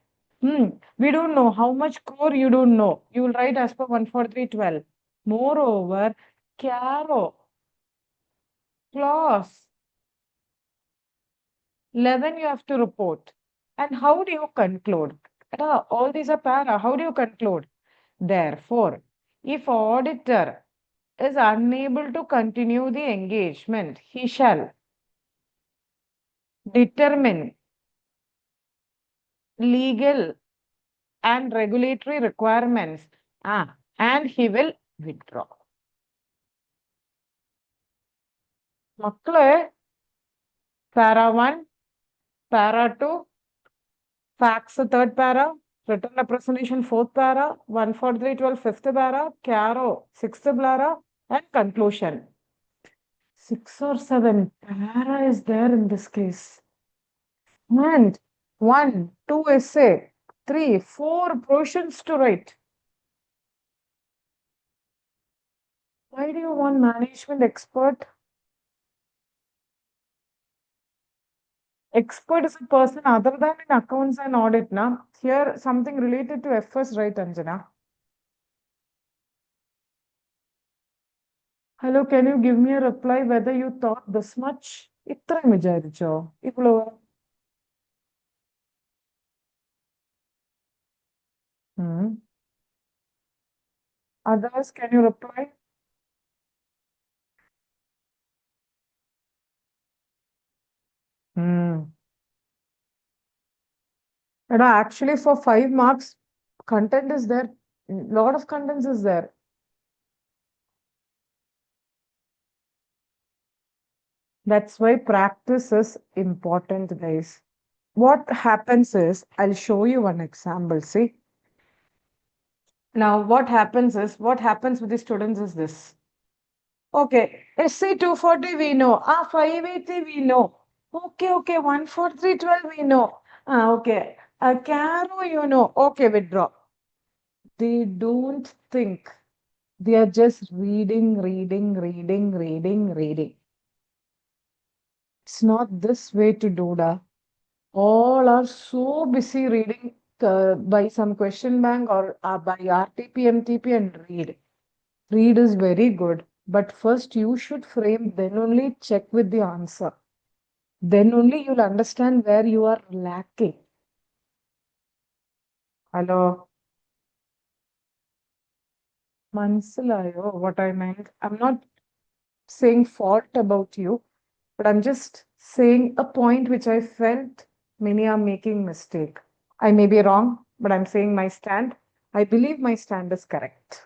We don't know how much crore you don't know. You will write as per 143.12. Moreover, CARO clause 11 you have to report. And how do you conclude? All these are para. How do you conclude? Therefore, if auditor is unable to continue the engagement, he shall determine legal and regulatory requirements and he will withdraw. Makkale, para 1, para 2, facts third para, written representation fourth para, 143.12 fifth para, CARO sixth para, and conclusion. 6 or 7 para is there in this case. And 1, 2 essay, 3, 4 portions to write. Why do you want management expert? Expert is a person other than in accounts and audit, na? Here, something related to FS, right, Anjana? Hello, can you give me a reply whether you thought this much? Itra vicharicho. Iplo. Others, can you reply? Actually, for 5 marks, content is there. Lot of contents is there. That's why practice is important, guys. What happens is, I'll show you one example. See, now what happens with the students is this. Okay, SC 240 we know. 580 we know. Okay, 143.12 we know. Okay, CARO you know. Okay, withdraw. They don't think. They are just reading. It's not this way to do that. All are so busy reading by some question bank or by RTP, MTP and read. Read is very good, but first you should frame, then only check with the answer. Then only you'll understand where you are lacking. Hello, Mansilayo, what I meant. I'm not saying fault about you, but I'm just saying a point which I felt many are making mistake. I may be wrong, but I'm saying my stand. I believe my stand is correct.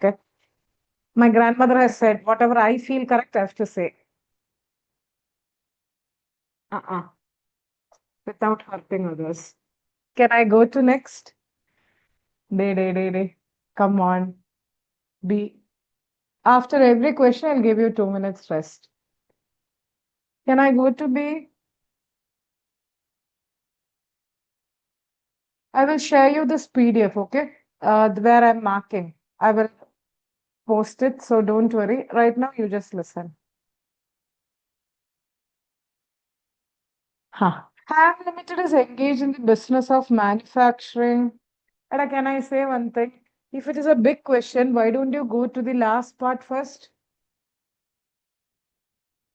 Okay. My grandmother has said, whatever I feel correct, I have to say. Uh-uh, without hurting others. Can I go to next? Day. Come on. B. After every question, I'll give you 2 minutes rest. Can I go to B? I will share you this PDF, okay? Where I'm marking. I will post it, so don't worry. Right now, you just listen. Huh. Ham Limited is engaged in the business of manufacturing. And can I say one thing? If it is a big question, why don't you go to the last part first?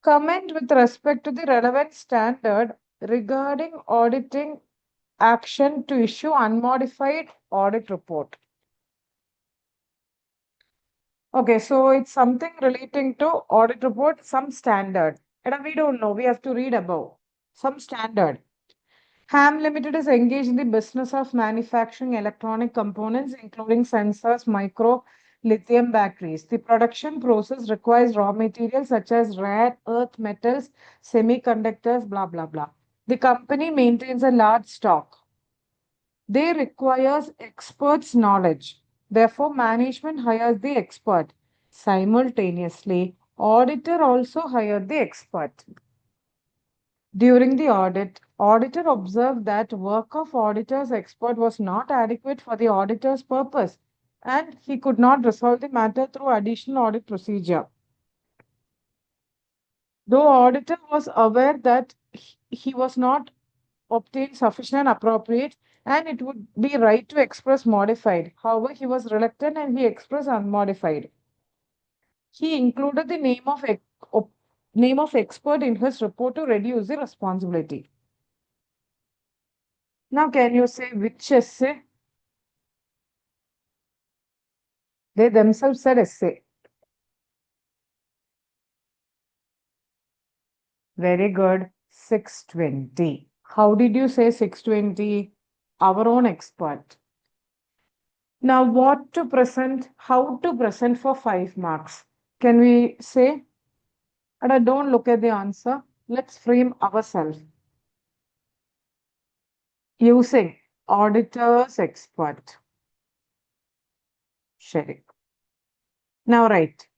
Comment with respect to the relevant standard regarding auditing action to issue unmodified audit report. Okay, so it's something relating to audit report, some standard. And we don't know, we have to read above. Some standard. Ham Limited is engaged in the business of manufacturing electronic components, including sensors, micro, lithium batteries. The production process requires raw materials such as rare earth metals, semiconductors, blah, blah, blah. The company maintains a large stock. They requires experts' knowledge. Therefore, management hires the expert. Simultaneously, auditor also hired the expert. During the audit, auditor observed that work of auditor's expert was not adequate for the auditor's purpose, and he could not resolve the matter through additional audit procedure. Though auditor was aware that he was not obtained sufficient and appropriate, and it would be right to express modified. However, he was reluctant and he expressed unmodified. He included the name of expert in his report to reduce the responsibility. Now, can you say which essay? They themselves said essay. Very good. 620. How did you say 620? Our own expert. Now, what to present, how to present for 5 marks? Can we say? And I don't look at the answer. Let's frame ourselves using auditor's expert. Sharing. Now, write.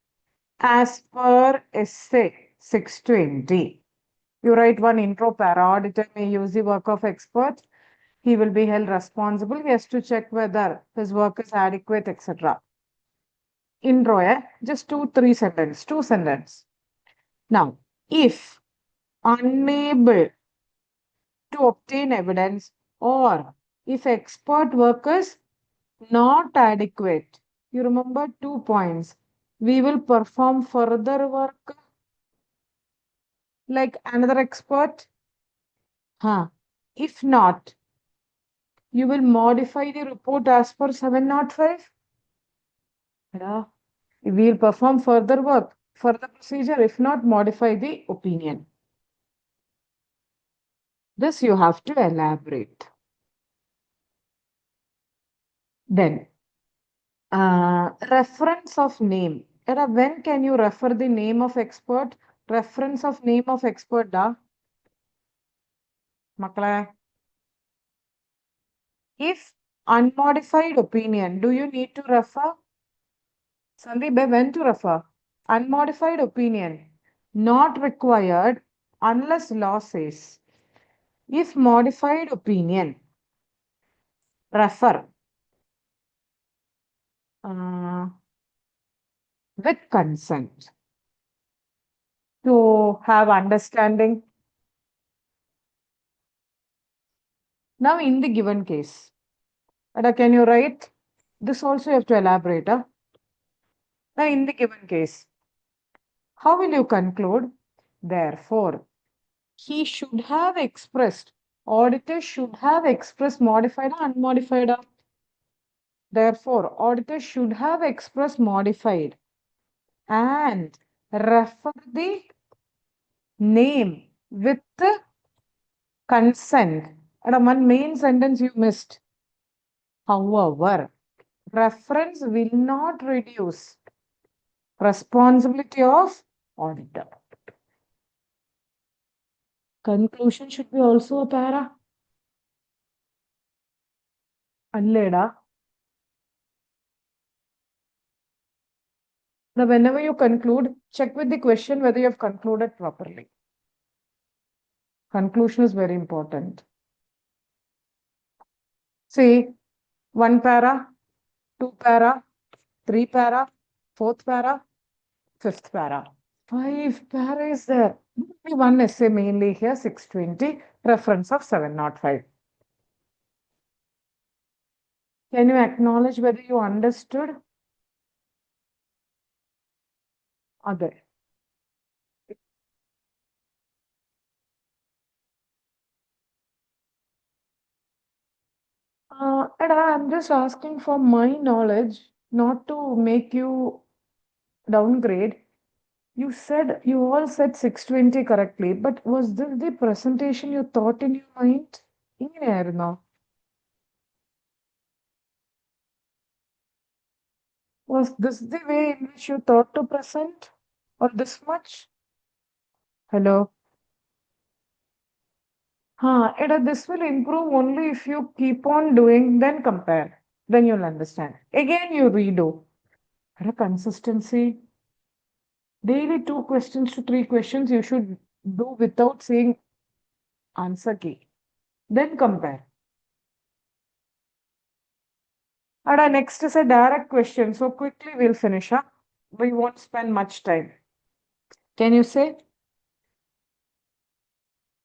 As per essay 620, you write one intro para. Auditor may use the work of expert. He will be held responsible. He has to check whether his work is adequate, etc. Intro, just 2 3 sentences, 2 sentences. Now, if unable to obtain evidence or if expert work is not adequate, you remember 2 points. We will perform further work like another expert. If not, you will modify the report as per 705. Yeah. We'll perform further work, further procedure, if not modify the opinion. This you have to elaborate. Then, reference of name. When can you refer the name of expert? Reference of name of expert, da? Makla. If unmodified opinion, do you need to refer? Sandeep, when to refer? Unmodified opinion, not required unless law says. If modified opinion, refer with consent to have understanding. Now, in the given case, can you write? This also you have to elaborate. Now, in the given case, how will you conclude? Therefore, he should have expressed, auditor should have expressed modified or unmodified. Therefore, auditor should have expressed modified and refer the name with the consent. And one main sentence you missed. However, reference will not reduce responsibility of auditor. Conclusion should be also a para. Alleda. Now, whenever you conclude, check with the question whether you have concluded properly. Conclusion is very important. See, one para, two para, three para, fourth para, fifth para. Five para is there. Only one essay mainly here, 620, reference of 705. Can you acknowledge whether you understood? Other. And I'm just asking for my knowledge, not to make you downgrade. You said, you all said 620 correctly, but was this the presentation you thought in your mind? ഇങ്ങനെയായിരുന്നോ? Was this the way in which you thought to present? Or this much? Hello? This will improve only if you keep on doing, then compare. Then you'll understand. Again, you redo. Consistency. Daily 2 questions to 3 questions you should do without saying answer key. Then compare. Next is a direct question. So quickly we'll finish up. We won't spend much time. Can you say?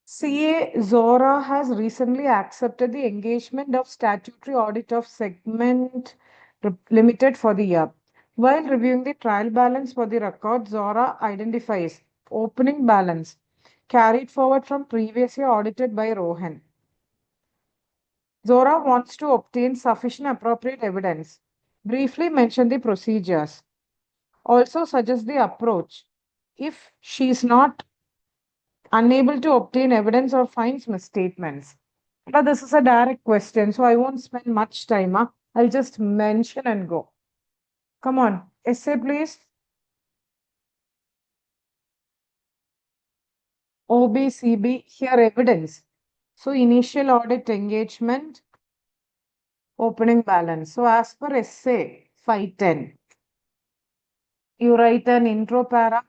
CA Zora has recently accepted the engagement of statutory audit of segment limited for the year. While reviewing the trial balance for the record, Zora identifies opening balance carried forward from previous year audited by Rohan. Zora wants to obtain sufficient appropriate evidence. Briefly mention the procedures. Also suggest the approach. If she is not unable to obtain evidence or finds misstatements. But this is a direct question, so I won't spend much time. I'll just mention and go. Come on, essay please. OBCB, here evidence. So initial audit engagement, opening balance. So as per essay 510, you write an intro para.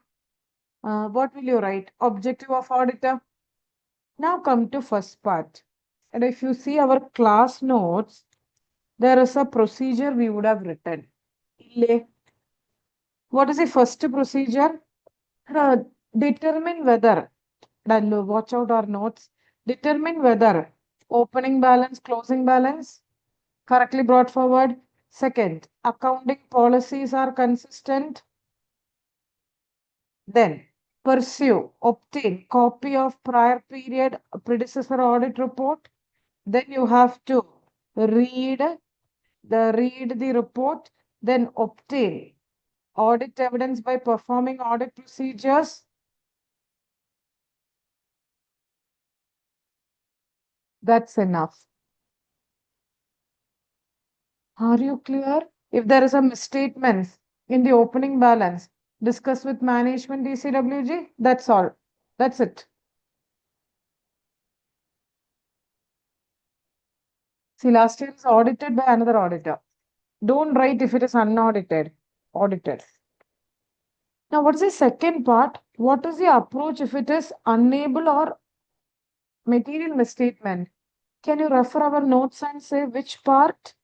What will you write? Objective of auditor. Now come to first part. And if you see our class notes, there is a procedure we would have written. What is the first procedure? Determine whether, watch out our notes, determine whether opening balance, closing balance, correctly brought forward. Second, accounting policies are consistent. Then, pursue, obtain copy of prior period predecessor audit report. Then you have to read the report, then obtain audit evidence by performing audit procedures. That's enough. Are you clear? If there is a misstatement in the opening balance, discuss with management DCWG. That's all. That's it. See, last year is audited by another auditor. Don't write if it is unaudited. Audited. Now, what's the second part? What is the approach if it is unable or material misstatement? Can you refer our notes and say which part?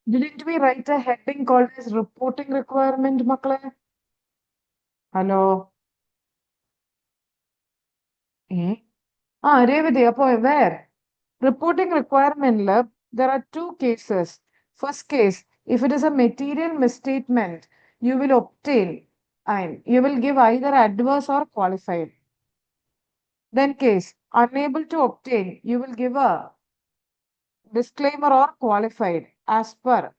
Didn't we write a heading called as reporting requirement, Makle? Hello? Eh? Revathy, where? Reporting requirement lab, there are two cases. First case, if it is a material misstatement, you will obtain and you will give either adverse or qualified. Then case, unable to obtain, you will give a disclaimer or qualified as per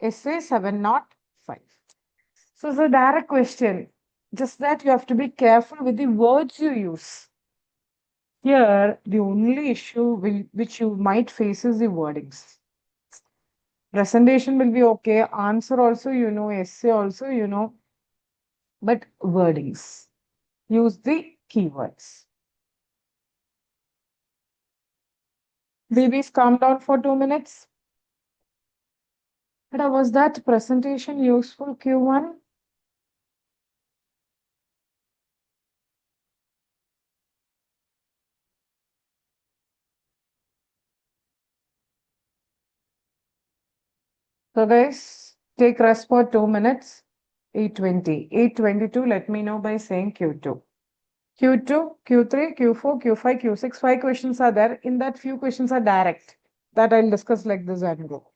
SA 705. So it's a direct question. Just that you have to be careful with the words you use. Here, the only issue which you might face is the wordings. Presentation will be okay, answer also essay also but wordings. Use the keywords. Babies, calm down for 2 minutes. But was that presentation useful, Q1? So guys, take rest for 2 minutes. 8:20. 8:22, let me know by saying Q2. Q2, Q3, Q4, Q5, Q6, 5 questions are there. In that, few questions are direct. That I'll discuss like this and go.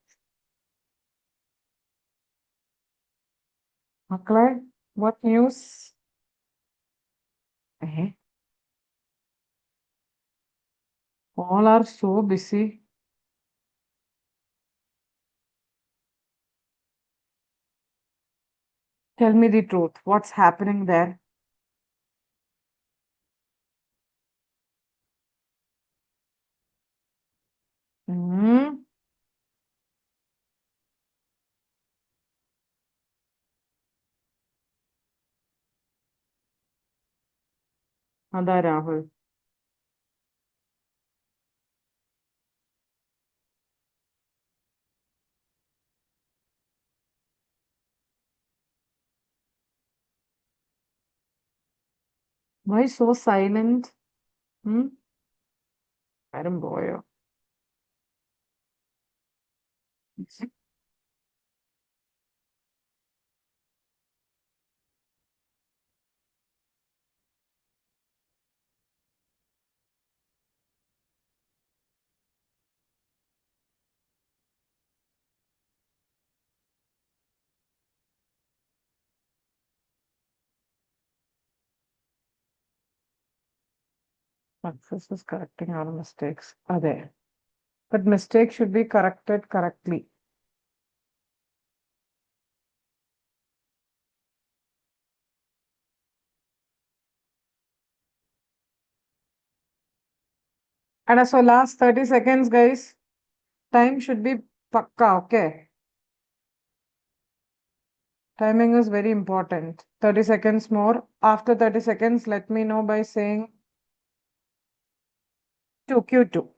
Maklai, what news? Eh, all are so busy. Tell me the truth. What's happening there? Hmm. Ada Rahul. Why so silent? Hmm? Madam boy. Success is correcting our mistakes. Are there? But mistakes should be corrected correctly. And so last 30 seconds, guys. Time should be pakka, okay? Timing is very important. 30 seconds more. After 30 seconds, let me know by saying 2Q2.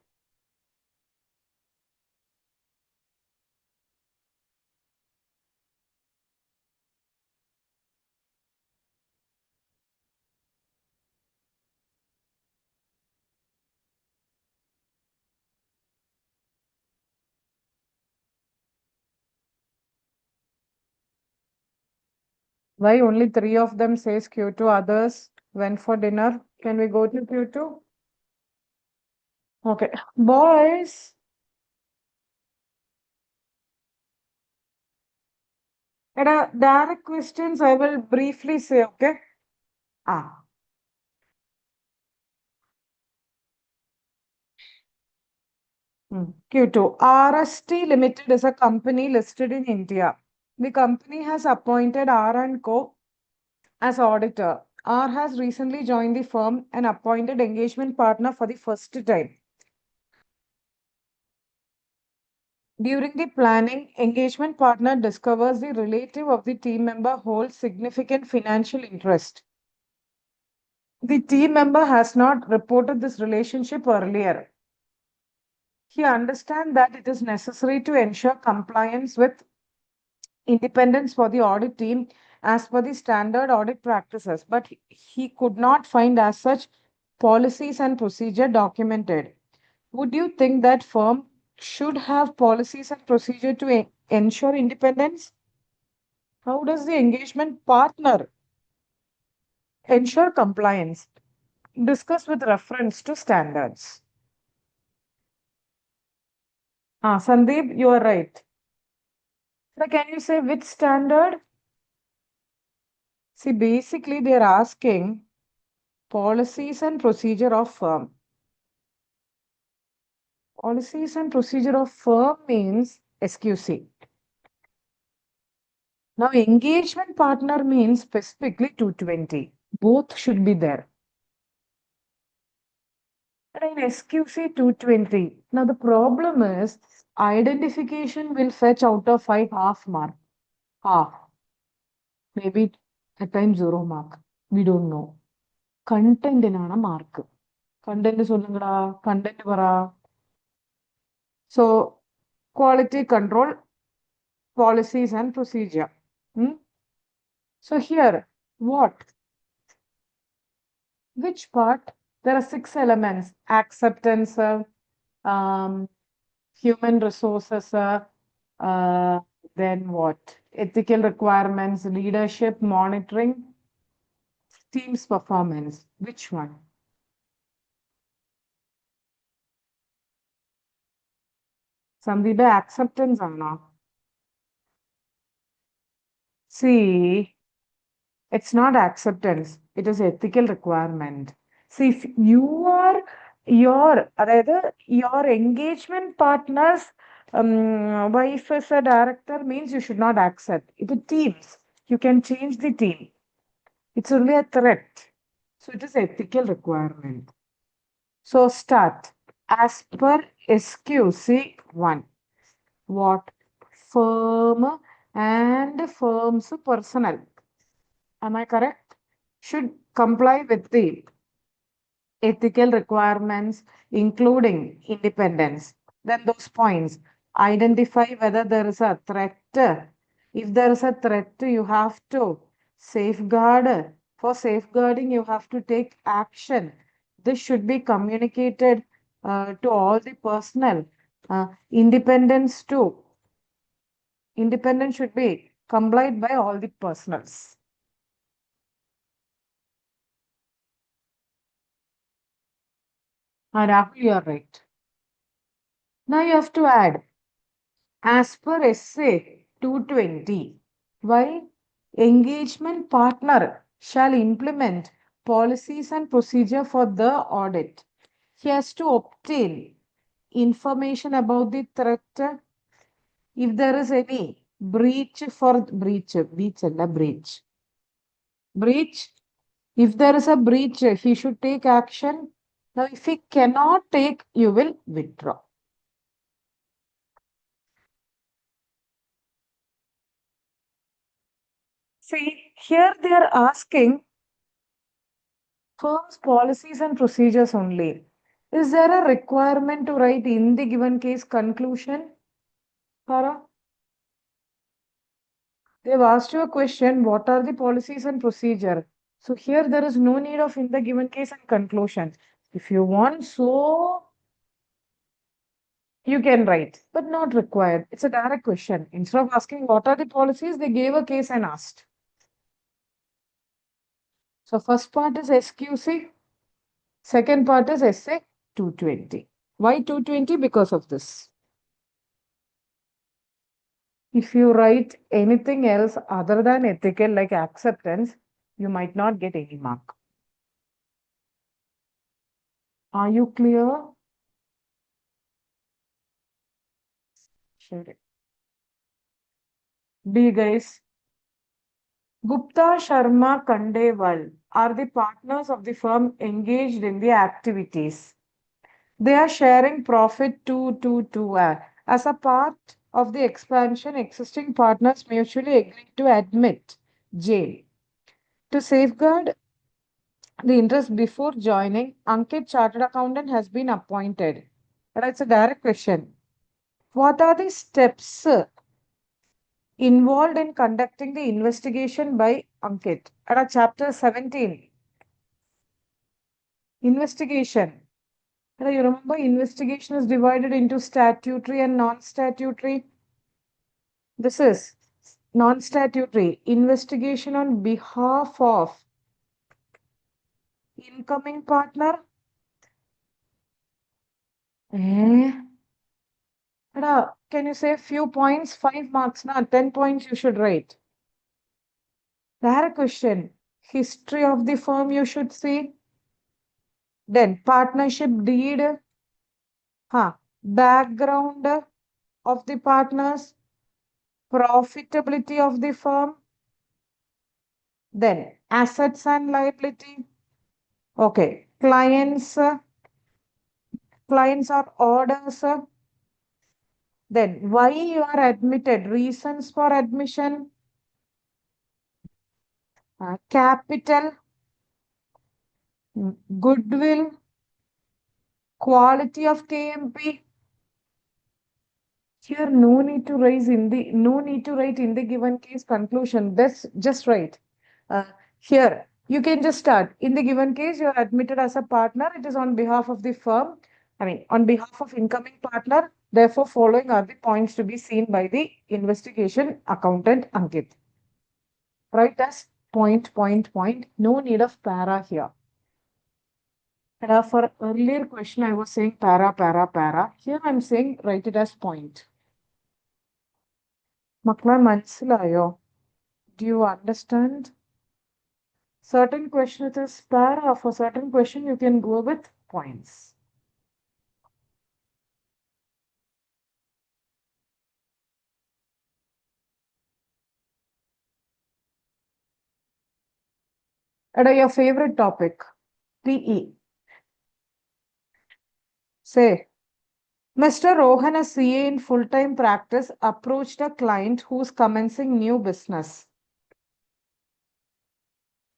Why only three of them says Q2, others went for dinner? Can we go to Q2? Okay. Boys, and direct questions I will briefly say, okay? Ah. Q2. RST Limited is a company listed in India. The company has appointed R& Co as auditor. R has recently joined the firm and appointed engagement partner for the first time. During the planning, engagement partner discovers the relative of the team member holds significant financial interest. The team member has not reported this relationship earlier. He understands that it is necessary to ensure compliance with independence for the audit team as per the standard audit practices, but he could not find as such policies and procedure documented. Would you think that firm should have policies and procedure to ensure independence? How does the engagement partner ensure compliance? discuss with reference to standards. Sandeep, you are right. So can you say which standard? See, basically, they are asking policies and procedure of firm. Policies and procedure of firm means SQC. Now, engagement partner means specifically 220. Both should be there. And in SQC 220. Now, the problem is identification will fetch out of 5 half mark. Half. Maybe at times 0 mark. We don't know. Content in mark. Content is content para. So, quality control, policies and procedure. So here, what? Which part? There are 6 elements. Acceptance, human resources, then what? Ethical requirements, leadership, monitoring, team's performance. Which one? Sandeep, acceptance or not? See, it's not acceptance, it is ethical requirement. See, if you are your engagement partner's wife as a director means you should not accept. If it teams, you can change the team. It's only a threat. So it is ethical requirement. So start. As per SQC 1. What? Firm and firm's personnel. Am I correct? Should comply with the ethical requirements, including independence. Then those points. Identify whether there is a threat. If there is a threat, you have to safeguard. For safeguarding, you have to take action. This should be communicated to all the personnel. Independence too. Independence should be complied by all the personals. Rahul, you are right. Now you have to add, as per SA 220, while engagement partner shall implement policies and procedure for the audit, he has to obtain information about the threat. If there is any breach, if there is a breach, he should take action. Now, if he cannot take, you will withdraw. See, here they are asking firms, policies, and procedures only. Is there a requirement to write in the given case conclusion? Tara? They've asked you a question, what are the policies and procedure? So here there is no need of in the given case and conclusion. If you want, so you can write, but not required. It's a direct question. Instead of asking what are the policies, they gave a case and asked. So first part is SQC, second part is SA 220. Why 220? Because of this. If you write anything else other than ethical, like acceptance, you might not get any mark. Are you clear? Sure. B, guys. Gupta, Sharma, Kandewal are the partners of the firm engaged in the activities. They are sharing profit to as a part of the expansion, existing partners mutually agreed to admit J. To safeguard the interest before joining, Ankit Chartered Accountant has been appointed. That's a direct question. What are the steps involved in conducting the investigation by Ankit? At chapter 17, investigation. You remember investigation is divided into statutory and non-statutory. This is non-statutory investigation on behalf of incoming partner. Eh? Can you say few points? 5 marks, na? 10 points you should write. Direct question. History of the firm you should see. Then partnership deed. Background of the partners. Profitability of the firm. Then assets and liability. Okay. Clients or orders. Then why you are admitted. Reasons for admission. Capital. Goodwill. Quality of KMP. Here, no need to write in the given case conclusion. That's just right. Uh, Here, you can just start. In the given case, you are admitted as a partner. It is on behalf of the firm. I mean, on behalf of incoming partner. Therefore, following are the points to be seen by the investigation accountant Ankit. Write as point, point, point. No need of para here. And for earlier question, I was saying para, para, para. Here, I'm saying write it as point. Makla mansilayo. Do you understand? Certain question it is para. For certain question, you can go with points. And your favorite topic, PE. Say, Mr. Rohan, a CA in full-time practice, approached a client who's commencing new business.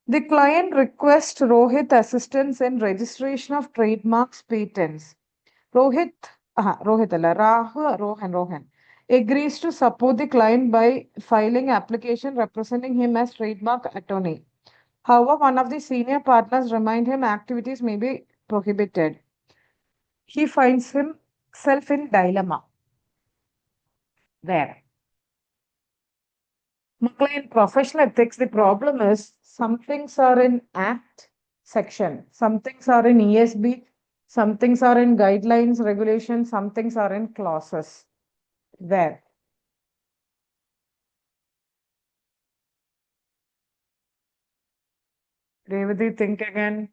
The client requests Rohit assistance in registration of trademarks patents. Rohit alla, Rohan agrees to support the client by filing application representing him as trademark attorney. However, one of the senior partners remind him activities may be prohibited. He finds himself in dilemma. There. In professional ethics, the problem is some things are in Act section, some things are in ESB, some things are in guidelines, regulations, some things are in clauses. There. Revathy, think again.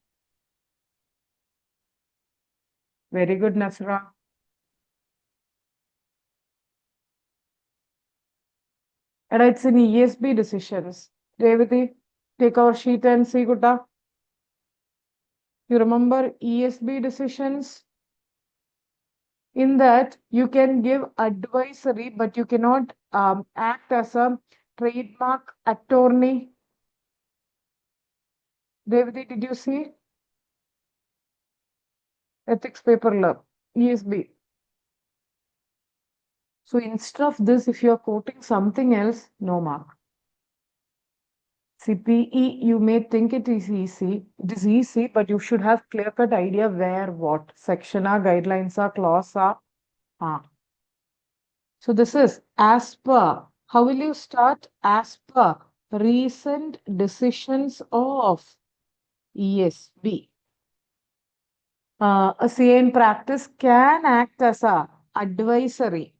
Very good, Nasra. And it's in ESB decisions. Revathy, take our sheet and see, Gutta. You remember ESB decisions? In that, you can give advisory, but you cannot act as a trademark attorney. Revathy, did you see? Ethics paper lab, ESB. So instead of this, if you are quoting something else, no mark. CPE, you may think it is easy. It is easy, but you should have clear-cut idea where, what. Section are, guidelines are, clause are. So this is as per. How will you start? As per recent decisions of ESB. A CA in practice can act as a advisory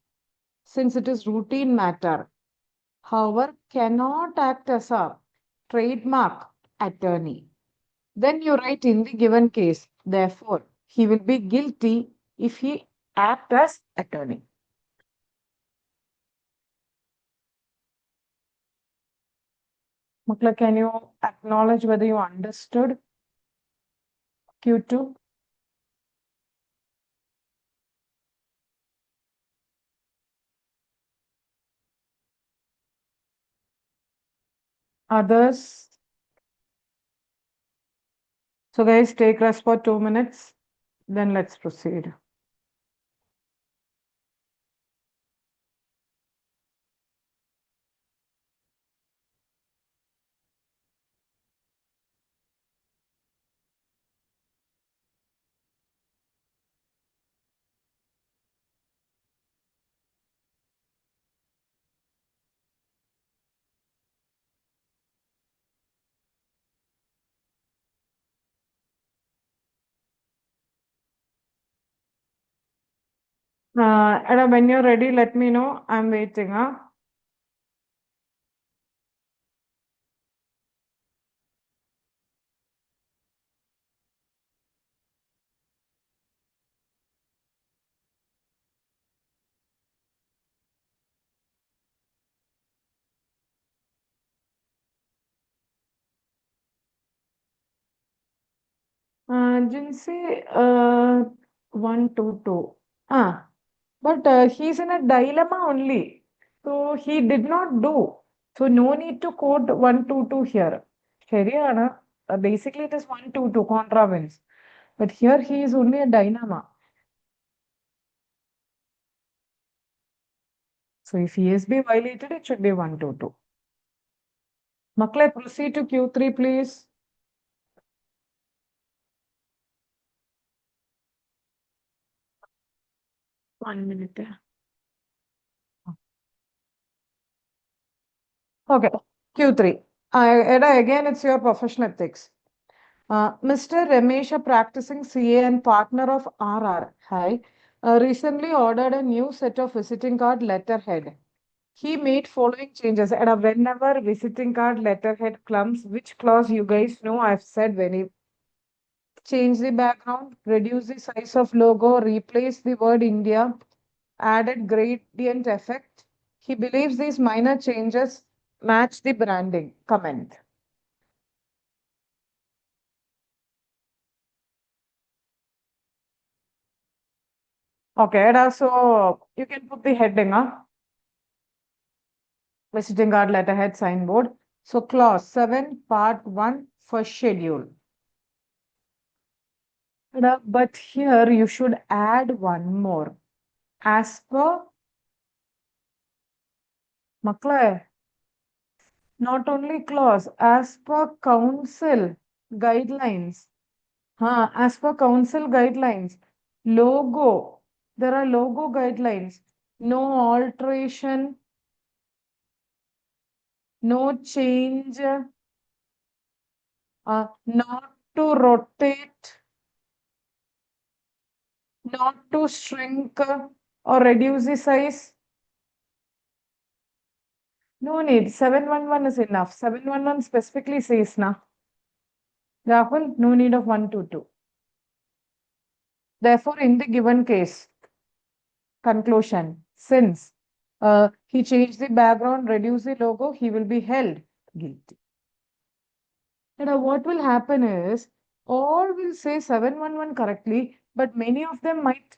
since it is routine matter. However, cannot act as a trademark attorney. Then you write in the given case, therefore, he will be guilty if he act as attorney. Mukla, can you acknowledge whether you understood Q2? Others? So guys, take rest for 2 minutes. Then let's proceed. And when you're ready, let me know. I'm waiting. Huh? Jinsey, 122. But he's in a dilemma only. So he did not do. So no need to quote 122 here. ശരിയാണ്. Basically, it is 122 contravents. But here he is only a dilemma. So if ESB violated, it should be 122. Makle, proceed to Q3, please. 1 minute. Okay, Q3. Eda, again, it's your professional ethics. Mr. Ramesh, a practicing CA and partner of RR, hi, recently ordered a new set of visiting card letterhead. He made following changes. And whenever visiting card letterhead comes, which clause you guys know I've said when he change the background, reduce the size of logo, replace the word India, added gradient effect. He believes these minor changes match the branding. Comment. Okay, so you can put the heading, visiting card letterhead signboard. So clause 7, part 1, first schedule. But here you should add one more. As per Makla, not only clause, as per council guidelines. As per council guidelines, logo, there are logo guidelines. No alteration, no change, not to rotate, not to shrink or reduce the size. No need. 711 is enough. 711 specifically says na. Rahul, no need of 122. Therefore, in the given case, conclusion, since he changed the background, reduced the logo, he will be held guilty. What will happen is all will say 711 correctly, but many of them might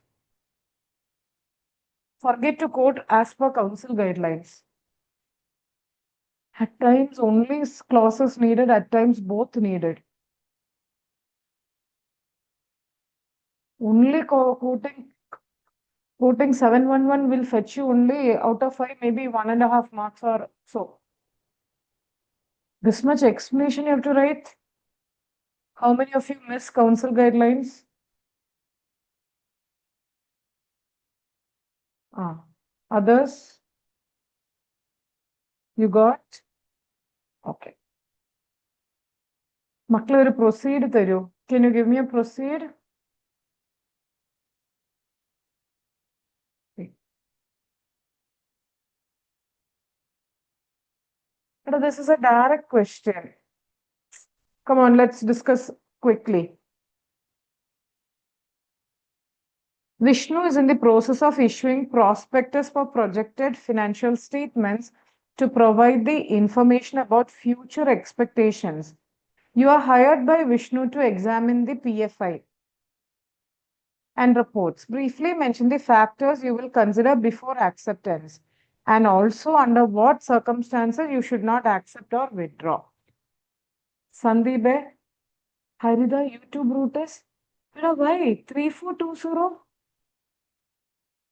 forget to quote as per council guidelines. At times, only clauses needed, at times, both needed. Only quoting 711 will fetch you only out of 5, maybe 1.5 marks or so. This much explanation you have to write. How many of you miss council guidelines? Others? You got? Okay. മക്കളെ ഒരു proceed തരൂ. Can you give me a proceed? This is a direct question. Come on, let's discuss quickly. Vishnu is in the process of issuing prospectus for projected financial statements to provide the information about future expectations. You are hired by Vishnu to examine the PFI and reports. Briefly mention the factors you will consider before acceptance and also under what circumstances you should not accept or withdraw. Sandeep, Harida, you too, Brutus. Why? 3420?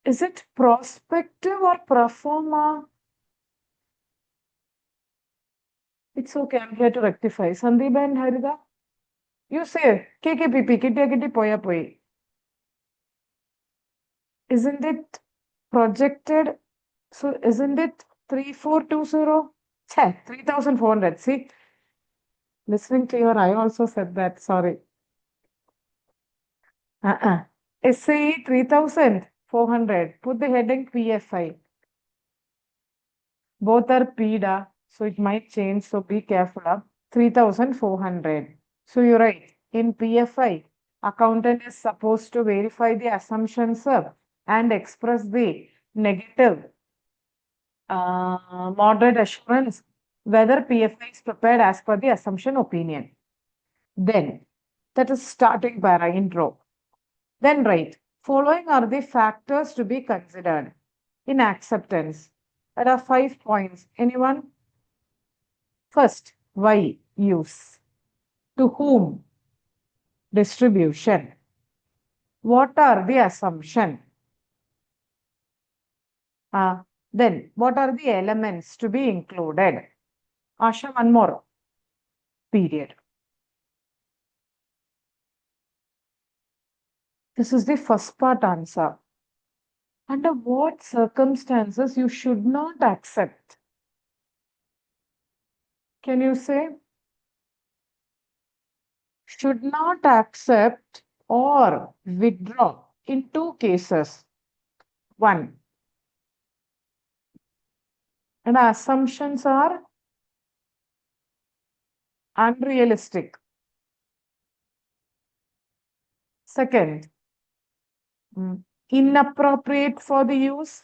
Is it prospective or pro forma? It's okay, I'm here to rectify. Sandeep and Harida, you say KKPP, kitty kitty poya poi. Isn't it projected? So isn't it 3420? Che, 3400. See, listening to your, I also said that. Sorry. SAE 3000. 400. Put the heading PFI. Both are PDA, so it might change, so be careful. 3,400. So you're right. In PFI, accountant is supposed to verify the assumptions and express the negative moderate assurance whether PFI is prepared as per the assumption opinion. Then, that is starting para intro. Then write, following are the factors to be considered in acceptance. There are 5 points. Anyone? First, why use? To whom? Distribution. What are the assumption? Then, what are the elements to be included? Asha, one more. Period. This is the first part answer. Under what circumstances you should not accept? Can you say? Should not accept or withdraw in 2 cases. One, and the assumptions are unrealistic. Second, inappropriate for the use.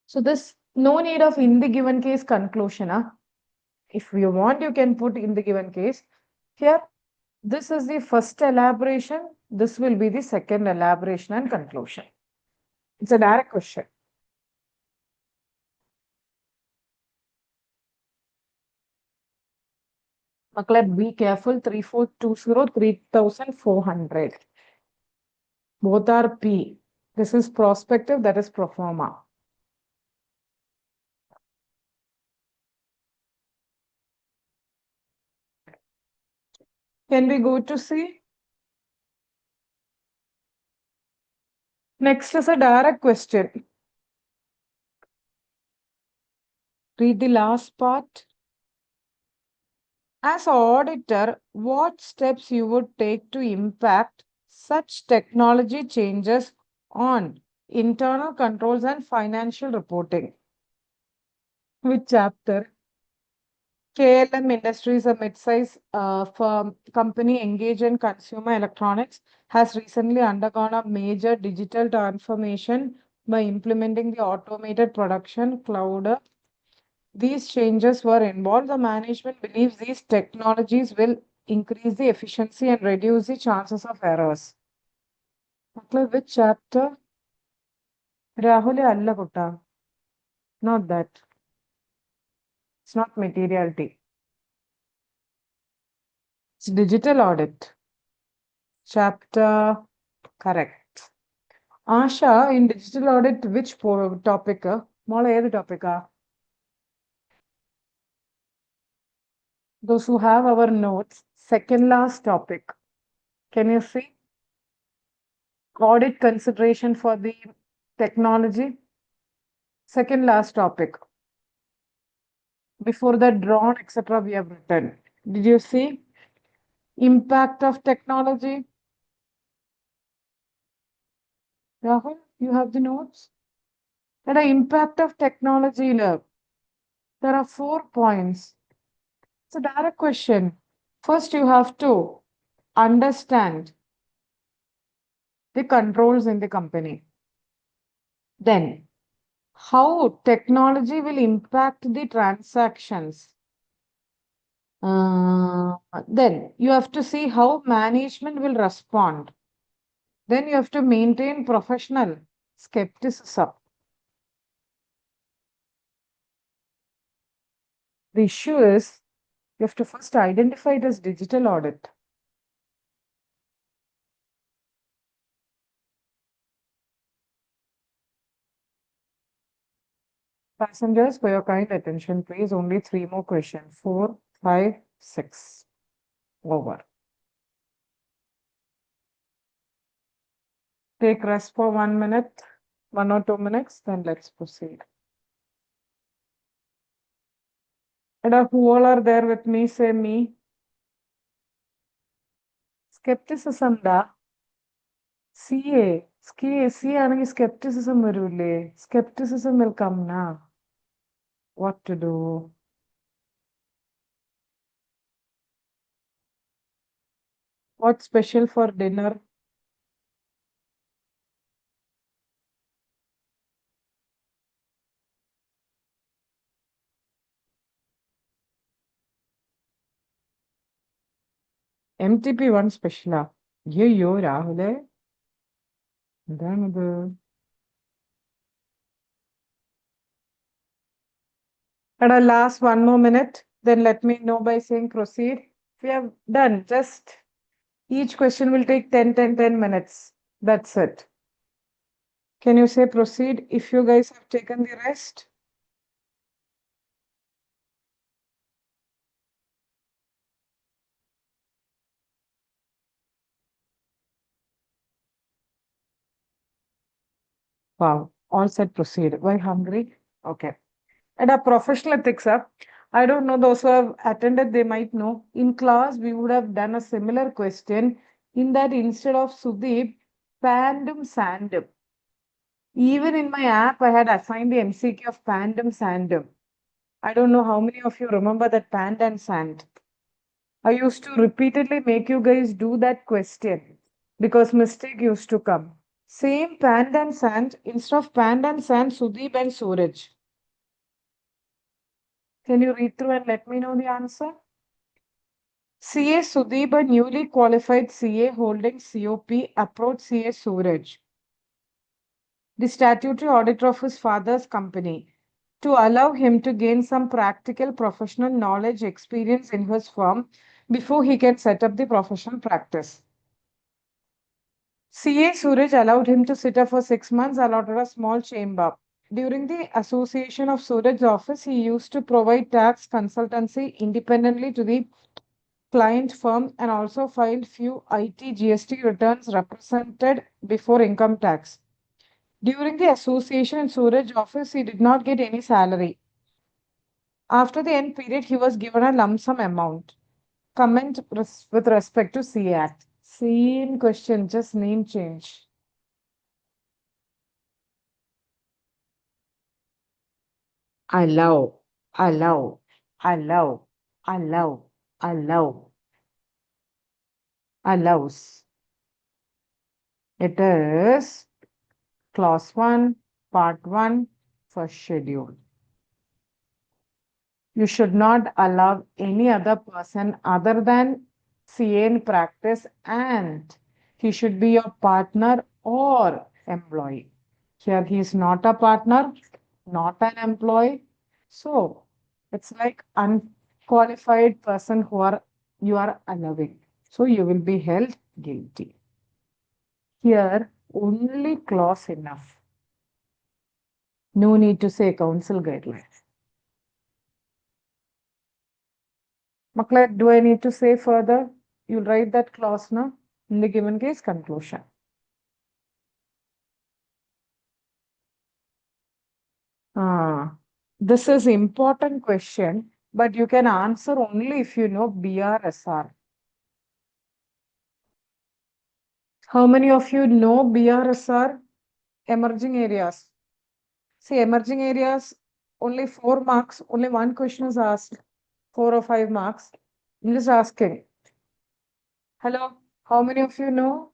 So this no need of in the given case conclusion. If you want, you can put in the given case. Here, this is the first elaboration. This will be the second elaboration and conclusion. It's a direct question. Makhlad, be careful. 3420, 3,400. Both are P. This is prospective, that is pro forma. Can we go to C? Next is a direct question. Read the last part. As auditor, what steps you would take to impact such technology changes on internal controls and financial reporting? Which chapter? KLM Industries, a mid-size firm company engaged in consumer electronics, has recently undergone a major digital transformation by implementing the automated production cloud. These changes were involved. The management believes these technologies will increase the efficiency and reduce the chances of errors. Which chapter? Rahul alla putta. Not that. It's not materiality. It's digital audit. Chapter correct. Asha, in digital audit, which topic? Mola the topic? Those who have our notes, second last topic. Can you see? Audit consideration for the technology. Second last topic. Before the drawn, etc., we have written. Did you see? Impact of technology. Rahul, you have the notes? And the impact of technology, look. There are 4 points. It's a direct question. First, you have to understand the controls in the company. Then, how technology will impact the transactions. Then, you have to see how management will respond. Then, you have to maintain professional skepticism. The issue is you have to first identify it as digital audit. Passengers, for your kind attention, please. Only 3 more questions. 4, 5, 6. Over. Take rest for 1 minute, 1 or 2 minutes, then let's proceed. And who all are there with me? Say me. Skepticism da. CA ആണെങ്കിൽ skepticism വരൂലേ? Skepticism will come now. What to do? What's special for dinner? MTP one special. അയ്യോ രാഹുലേ, എന്താണിത്? എടാ, last one more minute. Then let me know by saying proceed. We have done. Just each question will take 10 minutes. That's it. Can you say proceed if you guys have taken the rest? Wow. All said proceed. Why hungry? Okay. And our professional ethics up. I don't know, those who have attended, they might know. In class, we would have done a similar question. In that, instead of Sudeep, Pandum Sandum. Even in my app, I had assigned the MCQ of Pandum Sandum. I don't know how many of you remember that Pand and Sand. I used to repeatedly make you guys do that question because mistake used to come. Same Pand and Sand, instead of Pand and Sand, Sudeep and Suraj. Can you read through and let me know the answer? CA Sudeep, a newly qualified CA holding COP, approached CA Suraj, the statutory auditor of his father's company, to allow him to gain some practical professional knowledge experience in his firm before he can set up the professional practice. CA Suraj allowed him to sit up for 6 months, allotted a small chamber. During the association of Suraj's office, he used to provide tax consultancy independently to the client firm and also filed few IT GST returns represented before income tax. During the association in Suraj office, he did not get any salary. After the end period, he was given a lump sum amount. Comment with respect to C Act. Same question, just name change. Allow, allow, allow, allow, allow, allows. It is clause 1, part 1, first schedule. You should not allow any other person other than CA in practice, and he should be your partner or employee. Here he is not a partner, not an employee. So it's like unqualified person you are allowing. So you will be held guilty. Here only clause enough. No need to say council guidelines. Makla, do I need to say further? You'll write that clause now in the given case conclusion. This is important question, but you can answer only if you know BRSR. How many of you know BRSR? Emerging areas. See, emerging areas, only 4 marks, only one question is asked, 4 or 5 marks. I'm just asking. Hello, how many of you know?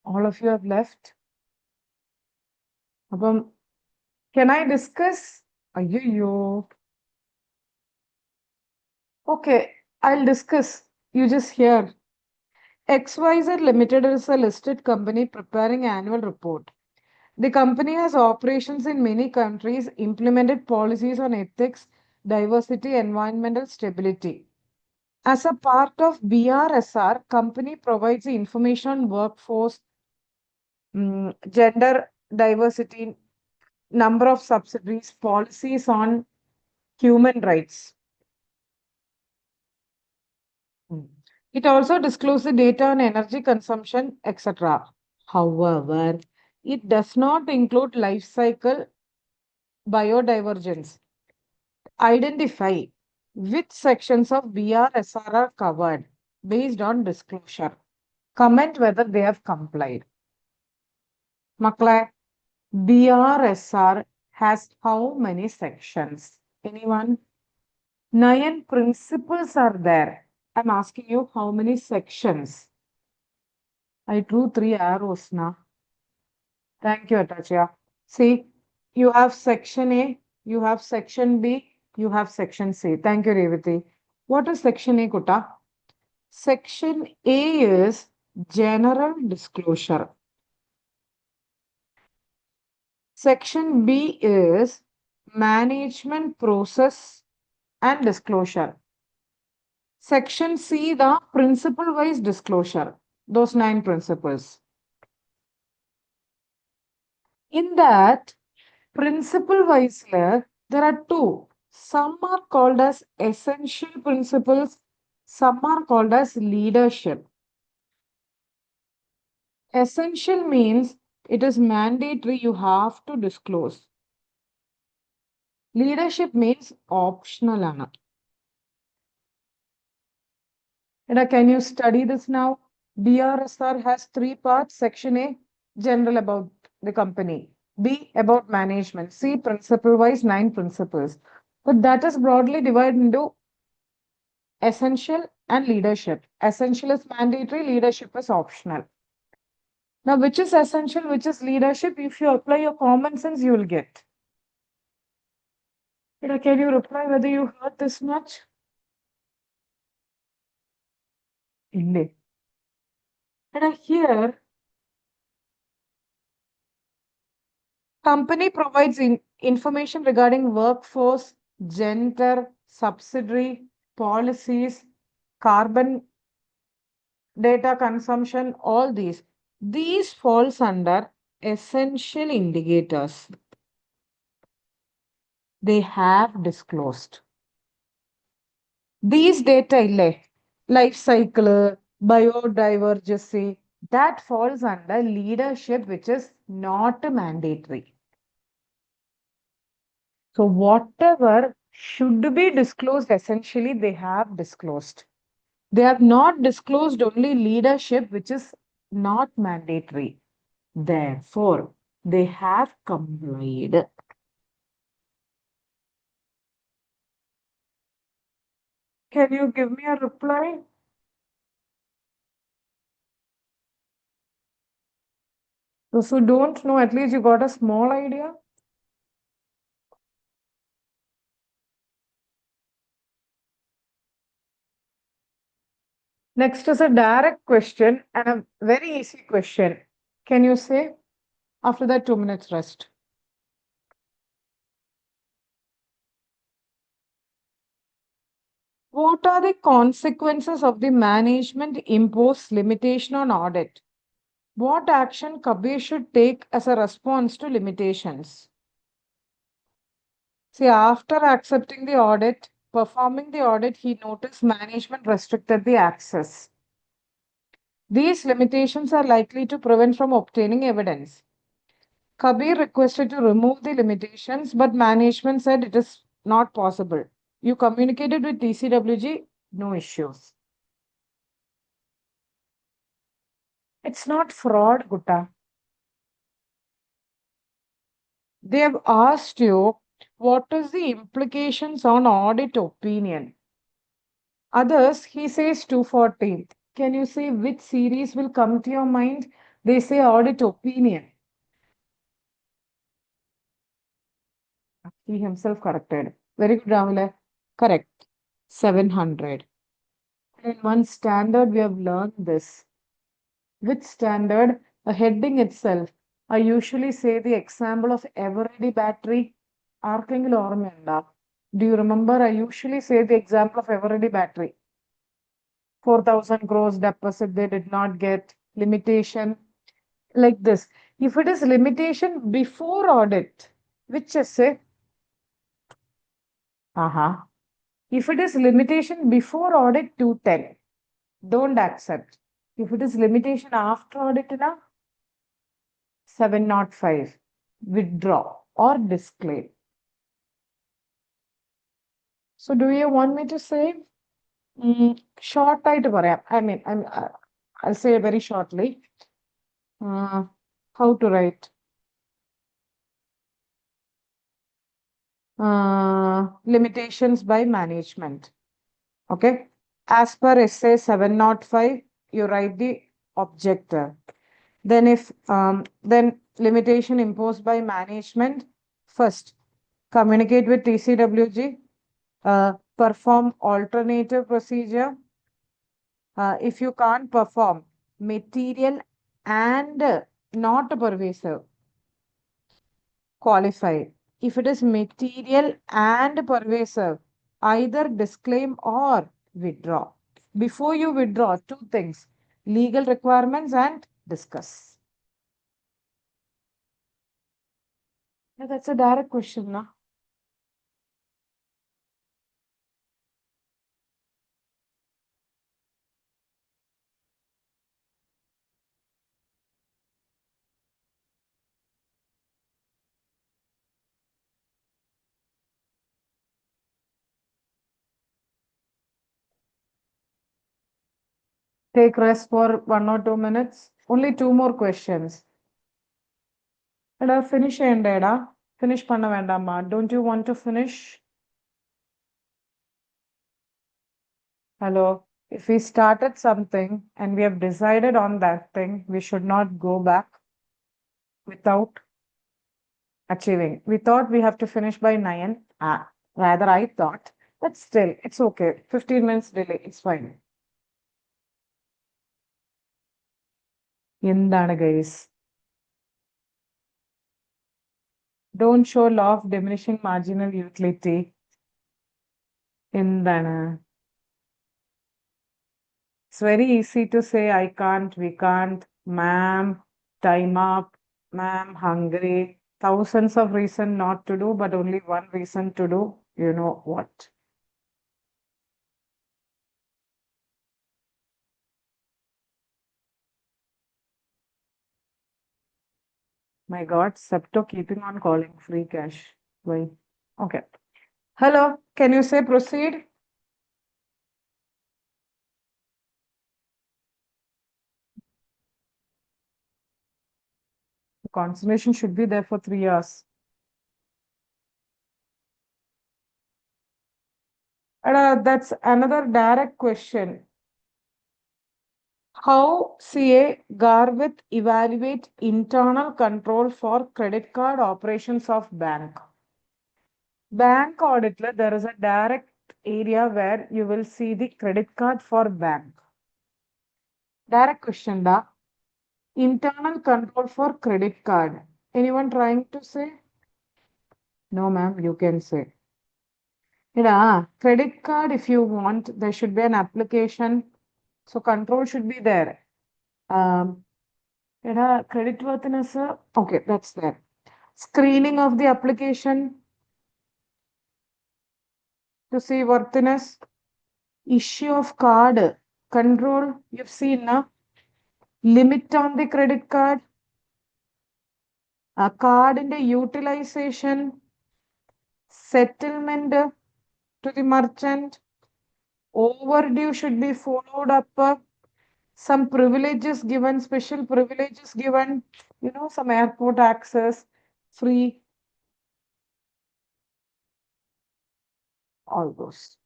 All of you have left. Can I discuss? Ayyo. Okay, I'll discuss. You just hear. XYZ Limited is a listed company preparing annual report. The company has operations in many countries, implemented policies on ethics, diversity, environmental stability. As a part of BRSR, company provides the information on workforce, gender diversity, number of subsidiaries, policies on human rights. It also discloses the data on energy consumption, etc. However, it does not include life cycle biodivergence. Identify which sections of BRSR are covered. based on disclosure. Comment whether they have complied. Makla, BRSR has how many sections? Anyone? 9 principles are there. I'm asking you how many sections? I drew 3 arrows now. Thank you, Atachya. See, you have section A, you have section B, you have section C. Thank you, Revathy. What is section A, Kuta? Section A is general disclosure. Section B is management process and disclosure. Section C, the principle wise disclosure. Those 9 principles. In that, principle wise, there are 2. Some are called as essential principles, some are called as leadership. Essential means it is mandatory, you have to disclose. Leadership means optional. Can you study this now? BRSR has 3 parts. Section A, general about the company. B, about management. C, principle wise, 9 principles. But that is broadly divided into essential and leadership. Essential is mandatory, leadership is optional. Now, which is essential, which is leadership? If you apply your common sense, you will get. Can you reply whether you heard this much? And here, company provides information regarding workforce, gender, subsidiary, policies, carbon data consumption, all these. These falls under essential indicators. They have disclosed. These data, life cycle, biodiversity, that falls under leadership, which is not mandatory. So whatever should be disclosed, essentially they have disclosed. They have not disclosed only leadership, which is not mandatory. Therefore, they have complied. Can you give me a reply? Those who don't know, at least you got a small idea. Next is a direct question and a very easy question. Can you say? After that, 2 minutes rest. What are the consequences of the management imposed limitation on audit? What action Kabir should take as a response to limitations? See, after accepting the audit, performing the audit, he noticed management restricted the access. These limitations are likely to prevent from obtaining evidence. Kabir requested to remove the limitations, but management said it is not possible. You communicated with TCWG, no issues. It's not fraud, Gutta. They have asked you what is the implications on audit opinion. Others, he says 240. Can you say which series will come to your mind? They say audit opinion. He himself corrected. Very good, Rahul. Correct. 700. In one standard, we have learned this. Which standard? A heading itself. I usually say the example of Eveready battery. ആർക്കെങ്കിലും ഓർമ്മയുണ്ടോ? Do you remember? I usually say the example of Eveready battery. 4,000 crores deposit they did not get. Limitation. Like this. If it is limitation before audit, which is say, if it is limitation before audit, 210. Don't accept. If it is limitation after audit, 705. Withdraw or disclaim. So do you want me to say? Short ആയിട്ട് പറയാം. I'll say very shortly. How to write? Limitations by management. Okay. As per essay 705, you write the objective. Then then limitation imposed by management. First, communicate with TCWG, perform alternative procedure. If you can't perform, material and not pervasive, qualify. If it is material and pervasive, either disclaim or withdraw. Before you withdraw, two things: legal requirements and discuss. Yeah, that's a direct question, na? Take rest for 1 or 2 minutes. Only two more questions. Finish ചെയ്യണ്ടേടാ. Finish பண்ண வேண்டாமா? Don't you want to finish? Hello. If we started something and we have decided on that thing, we should not go back without achieving. We thought we have to finish by 9. Rather, I thought. But still, it's okay. 15 minutes delay, it's fine. എന്താണ് guys? Don't show law of diminishing marginal utility. എന്താണ്? It's very easy to say I can't, we can't, ma'am, time up, ma'am, hungry. Thousands of reasons not to do, but only one reason to do. You know what? My God, Septo keeping on calling free cash. Why? Okay. Hello, can you say proceed? The concentration should be there for 3 hours. That's another direct question. How CA Garvit evaluate internal control for credit card operations of bank? Bank audit, there is a direct area where you will see the credit card for bank. Direct question, da. Internal control for credit card. Anyone trying to say? No, ma'am, you can say. Yeah, credit card, if you want, there should be an application. So control should be there. Credit worthiness, okay, that's there. Screening of the application to see worthiness. Issue of card control, you've seen, na? Limit on the credit card. A card in the utilization. Settlement to the merchant. Overdue should be followed up. Some privileges given, special privileges given, some airport access, free, all those.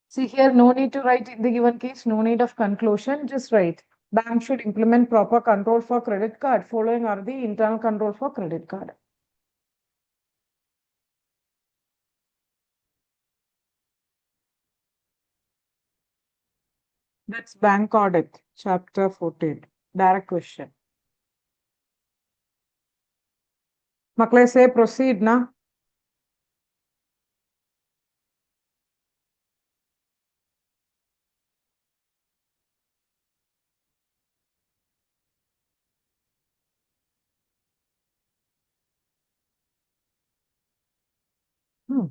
See here, no need to write in the given case, no need of conclusion, just write. Bank should implement proper control for credit card. Following are the internal control for credit card. That's bank audit, chapter 14. Direct question. Makle say proceed, na? Hmm.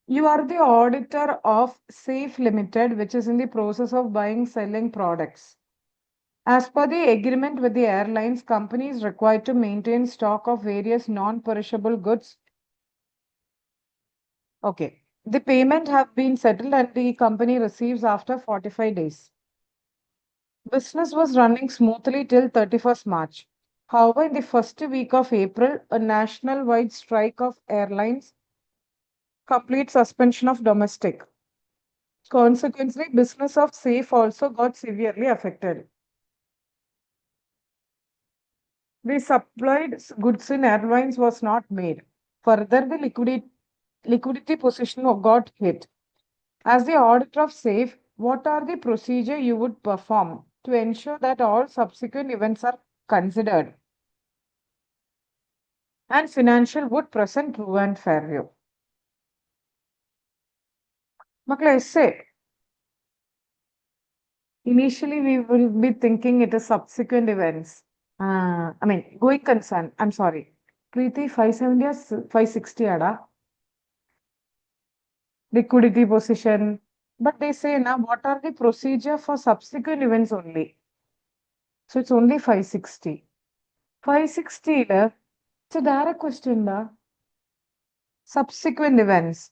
You are the auditor of Safe Limited, which is in the process of buying, selling products. As per the agreement with the airlines, company is required to maintain stock of various non-perishable goods. Okay. The payment have been settled and the company receives after 45 days. Business was running smoothly till 31st March. However, in the first week of April, a national-wide strike of airlines, complete suspension of domestic. Consequently, business of Safe also got severely affected. The supplied goods in airlines was not made. Further, the liquidity position got hit. As the auditor of Safe, what are the procedure you would perform to ensure that all subsequent events are considered and financial would present true and fair view? Makla essay. Initially, we will be thinking it is subsequent events. Going concern. I'm sorry. Preeti, 570 or 560 ada? Liquidity position. But they say now, what are the procedure for subsequent events only? So it's only 560. 560 it's a direct question da. Subsequent events.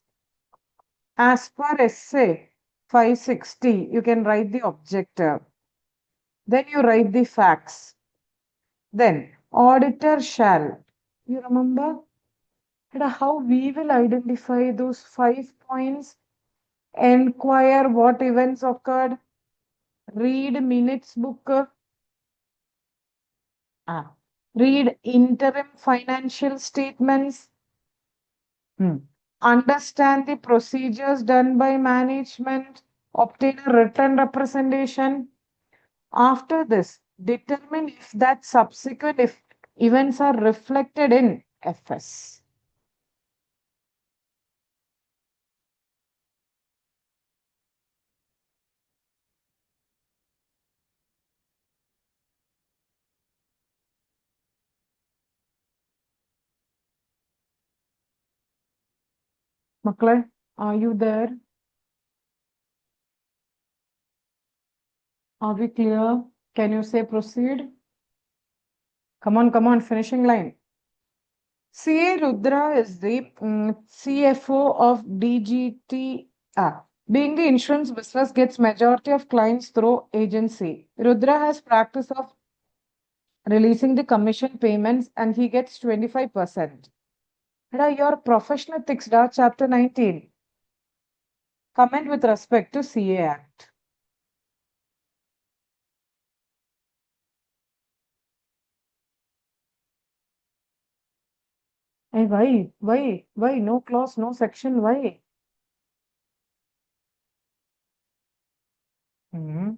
As per essay 560, you can write the objective. Then you write the facts. Then auditor shall. You remember? How we will identify those 5 points? Enquire what events occurred. Read minutes book. Read interim financial statements. Understand the procedures done by management. Obtain a written representation. After this, determine if that subsequent events are reflected in FS. Makle, are you there? Are we clear? Can you say proceed? Come on, finishing line. CA Rudra is the CFO of DGT. Being the insurance business gets majority of clients through agency. Rudra has practice of releasing the commission payments and he gets 25%. Your professional ethics, chapter 19. Comment with respect to CA Act. Hey, why? No clause, no section, why? Hmm.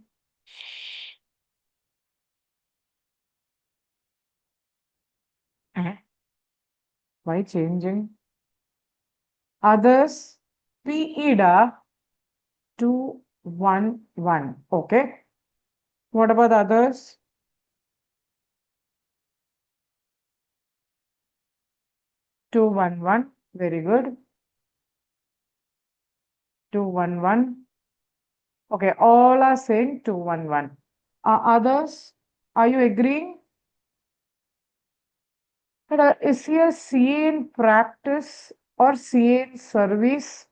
Eh, Why changing? Others, PEDA 211. Okay. What about others? 211. Very good. 211. Okay, all are saying 211. Others, are you agreeing? But, is he a CA in practice or CA in service?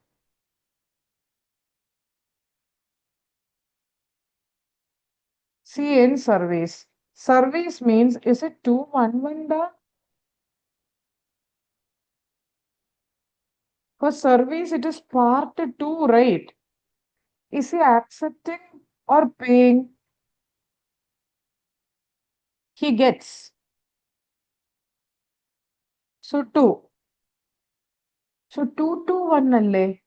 CA in service. Service means, is it 211 da? For service, it is part 2, right? Is he accepting or paying? He gets. So 2. So 221 alle.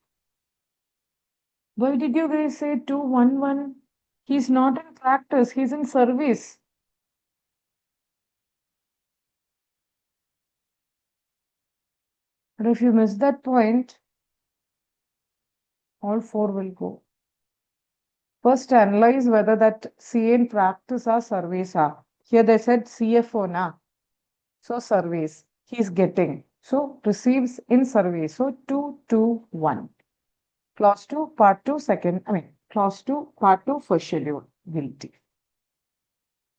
Why did you guys say 211? He's not in practice, he's in service. But if you miss that point, all 4 will go. First, analyze whether that CA in practice or service are. Here they said CFO na. So service, he's getting. So receives in service. So 221. Clause 2, part 2, clause 2, part 2, first schedule, guilty.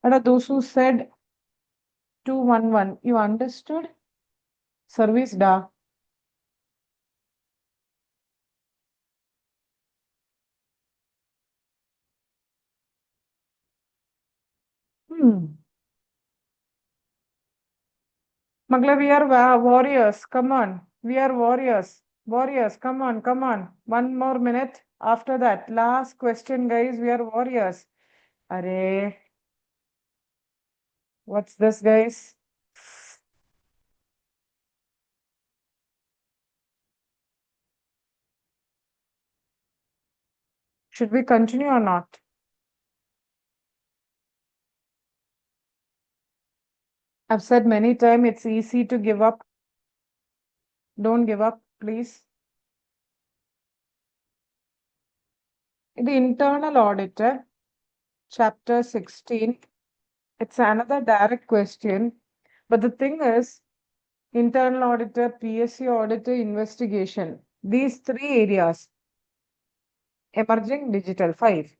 And those who said 211, you understood? Service da. Magla, we are warriors. Come on. We are warriors. Warriors. Come on. Come on. One more minute. After that, last question, guys. We are warriors. Arey, what's this, guys? Should we continue or not? I've said many times it's easy to give up. Don't give up, please. The internal auditor, chapter 16. It's another direct question. But the thing is, internal auditor, PSC auditor, investigation. These three areas, emerging digital 5.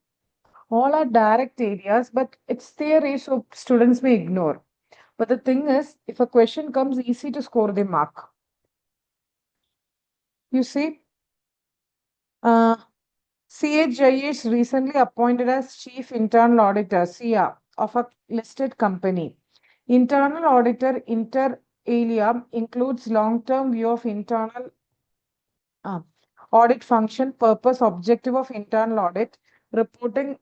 All are direct areas, but it's theory, so students may ignore. But the thing is, if a question comes, easy to score the mark. You see, uh, CHI is recently appointed as Chief Internal Auditor, CIA, of a listed company. Internal Auditor, inter alia, includes long-term view of internal uh, audit function, purpose, objective of internal audit, reporting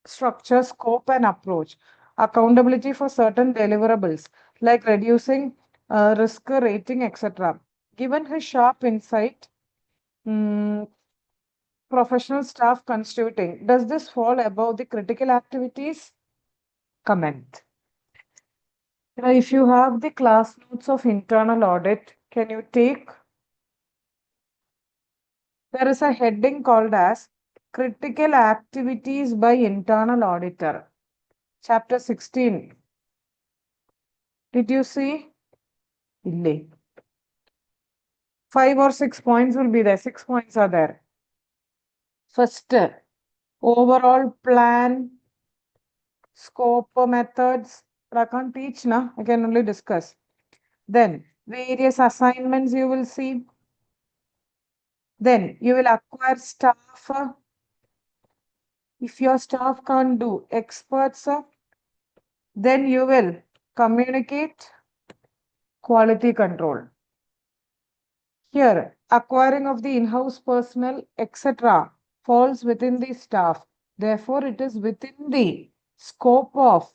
structure, scope, and approach, accountability for certain deliverables like reducing risk rating, etc. Given his sharp insight, mm, professional staff constituting, does this fall above the critical activities? Comment. Now, if you have the class notes of internal audit, can you take? There is a heading called as Critical Activities by Internal Auditor. Chapter 16. Did you see? Ille. 5 or 6 points will be there. 6 points are there. First, overall plan, scope, methods. But I can't teach now. I can only discuss. Then, various assignments you will see. Then, you will acquire staff. If your staff can't do experts, then you will communicate quality control. Here, acquiring of the in-house personnel, etc., falls within the staff. Therefore, it is within the scope of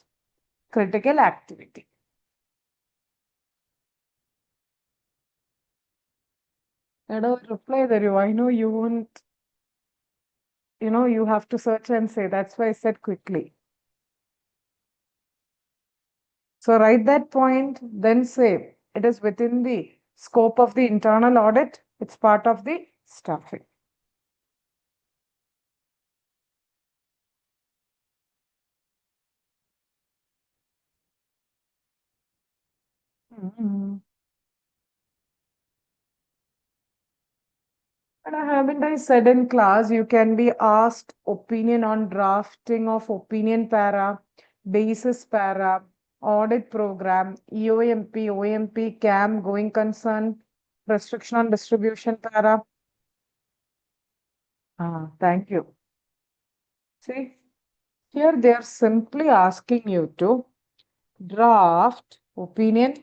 critical activity. I don't reply there. I know you won't, you have to search and say. That's why I said quickly. So write that point, then say it is within the scope of the internal audit. It's part of the staffing. Mhm. And haven't I said in class, you can be asked opinion on drafting of opinion para, basis para, audit program, EOMP, OMP, CAM, going concern, restriction on distribution para. Thank you. See, here they are simply asking you to draft opinion,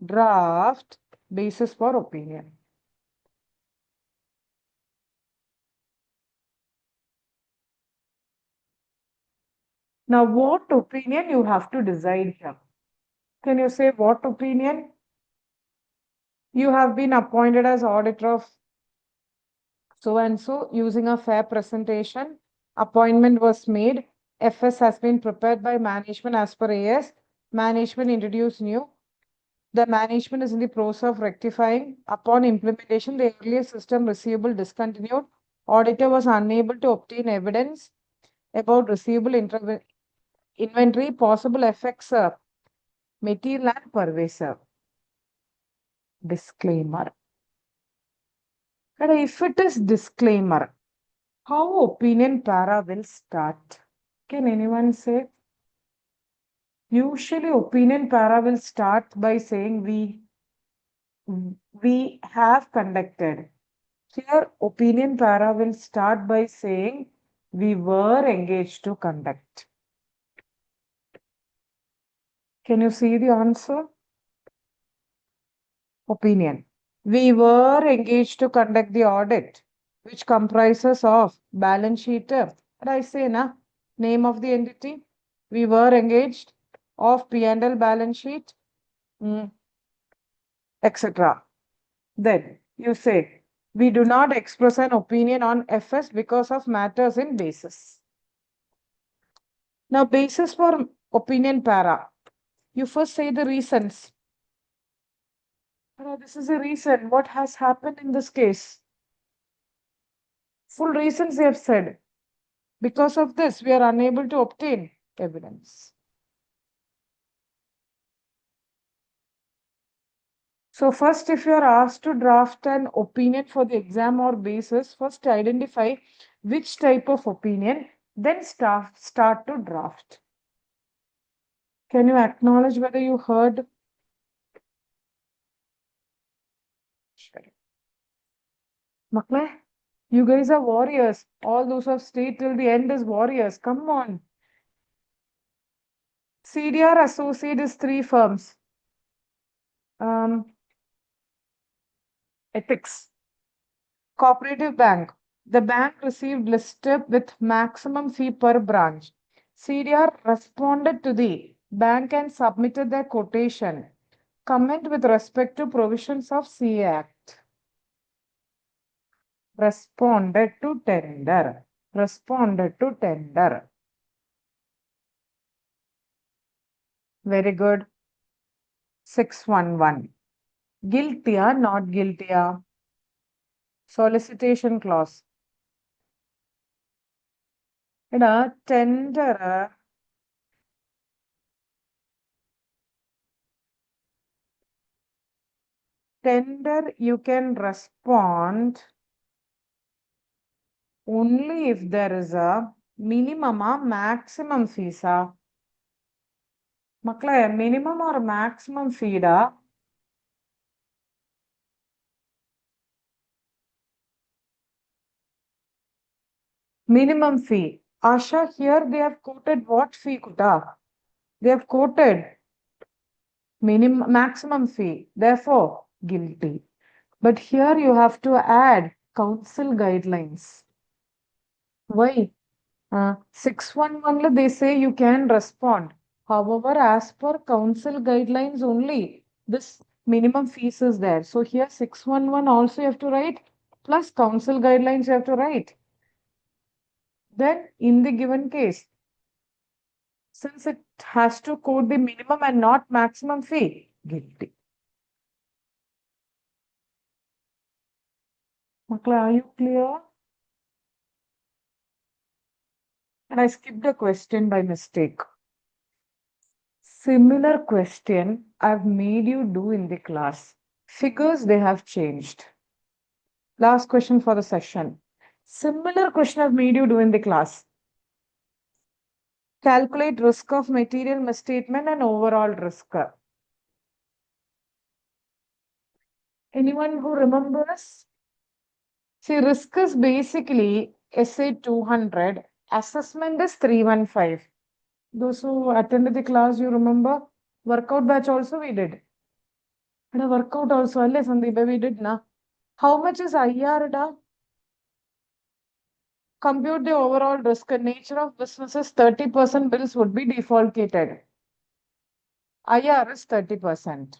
draft basis for opinion. Now, what opinion you have to decide here? Can you say what opinion? You have been appointed as auditor of so and so using a fair presentation. Appointment was made. FS has been prepared by management as per AS. Management introduced new. The management is in the process of rectifying. Upon implementation, the earlier system receivable discontinued. Auditor was unable to obtain evidence about receivable inventory, possible effects, material and pervasive. Disclaimer. And if it is disclaimer, how opinion para will start? Can anyone say? Usually opinion para will start by saying we have conducted. Here opinion para will start by saying we were engaged to conduct. Can you see the answer? Opinion. We were engaged to conduct the audit, which comprises of balance sheet. What I say, na? Name of the entity. We were engaged of P&L balance sheet, etc. Then you say, we do not express an opinion on FS because of matters in basis. Now, basis for opinion para. You first say the reasons. This is a reason. What has happened in this case? Full reasons they have said. Because of this, we are unable to obtain evidence. So first, if you are asked to draft an opinion for the exam or basis, first identify which type of opinion, then start to draft. Can you acknowledge whether you heard? Makle, you guys are warriors. All those who have stayed till the end is warriors. Come on. CDR associate is 3 firms. Ethics. Cooperative bank. The bank received listed with maximum fee per branch. CDR responded to the bank and submitted their quotation. Comment with respect to provisions of CA Act. Responded to tender. Responded to tender. Very good. 611. Guilty or not guilty? Solicitation clause. Tender. Tender, you can respond only if there is a minimum or maximum fees. Makla, minimum or maximum fee? Minimum fee. Asha, here they have quoted what fee, Kuta? They have quoted minimum maximum fee. Therefore, guilty. But here you have to add council guidelines. Why? 611 they say you can respond. However, as per council guidelines only, this minimum fees is there. So here 611 also you have to write, plus council guidelines you have to write. Then in the given case, since it has to quote the minimum and not maximum fee, guilty. Makla, are you clear? And I skipped a question by mistake. Similar question I've made you do in the class. Figures they have changed. Last question for the session. Similar question I've made you do in the class. Calculate risk of material misstatement and overall risk. Anyone who remembers? See, risk is basically SA 200, assessment is 315. Those who attended the class, you remember? Workout batch also we did. And a workout also, Sandeep, we did na. How much is IR da? Compute the overall risk. Nature of businesses, 30% bills would be defaulted. IR is 30%.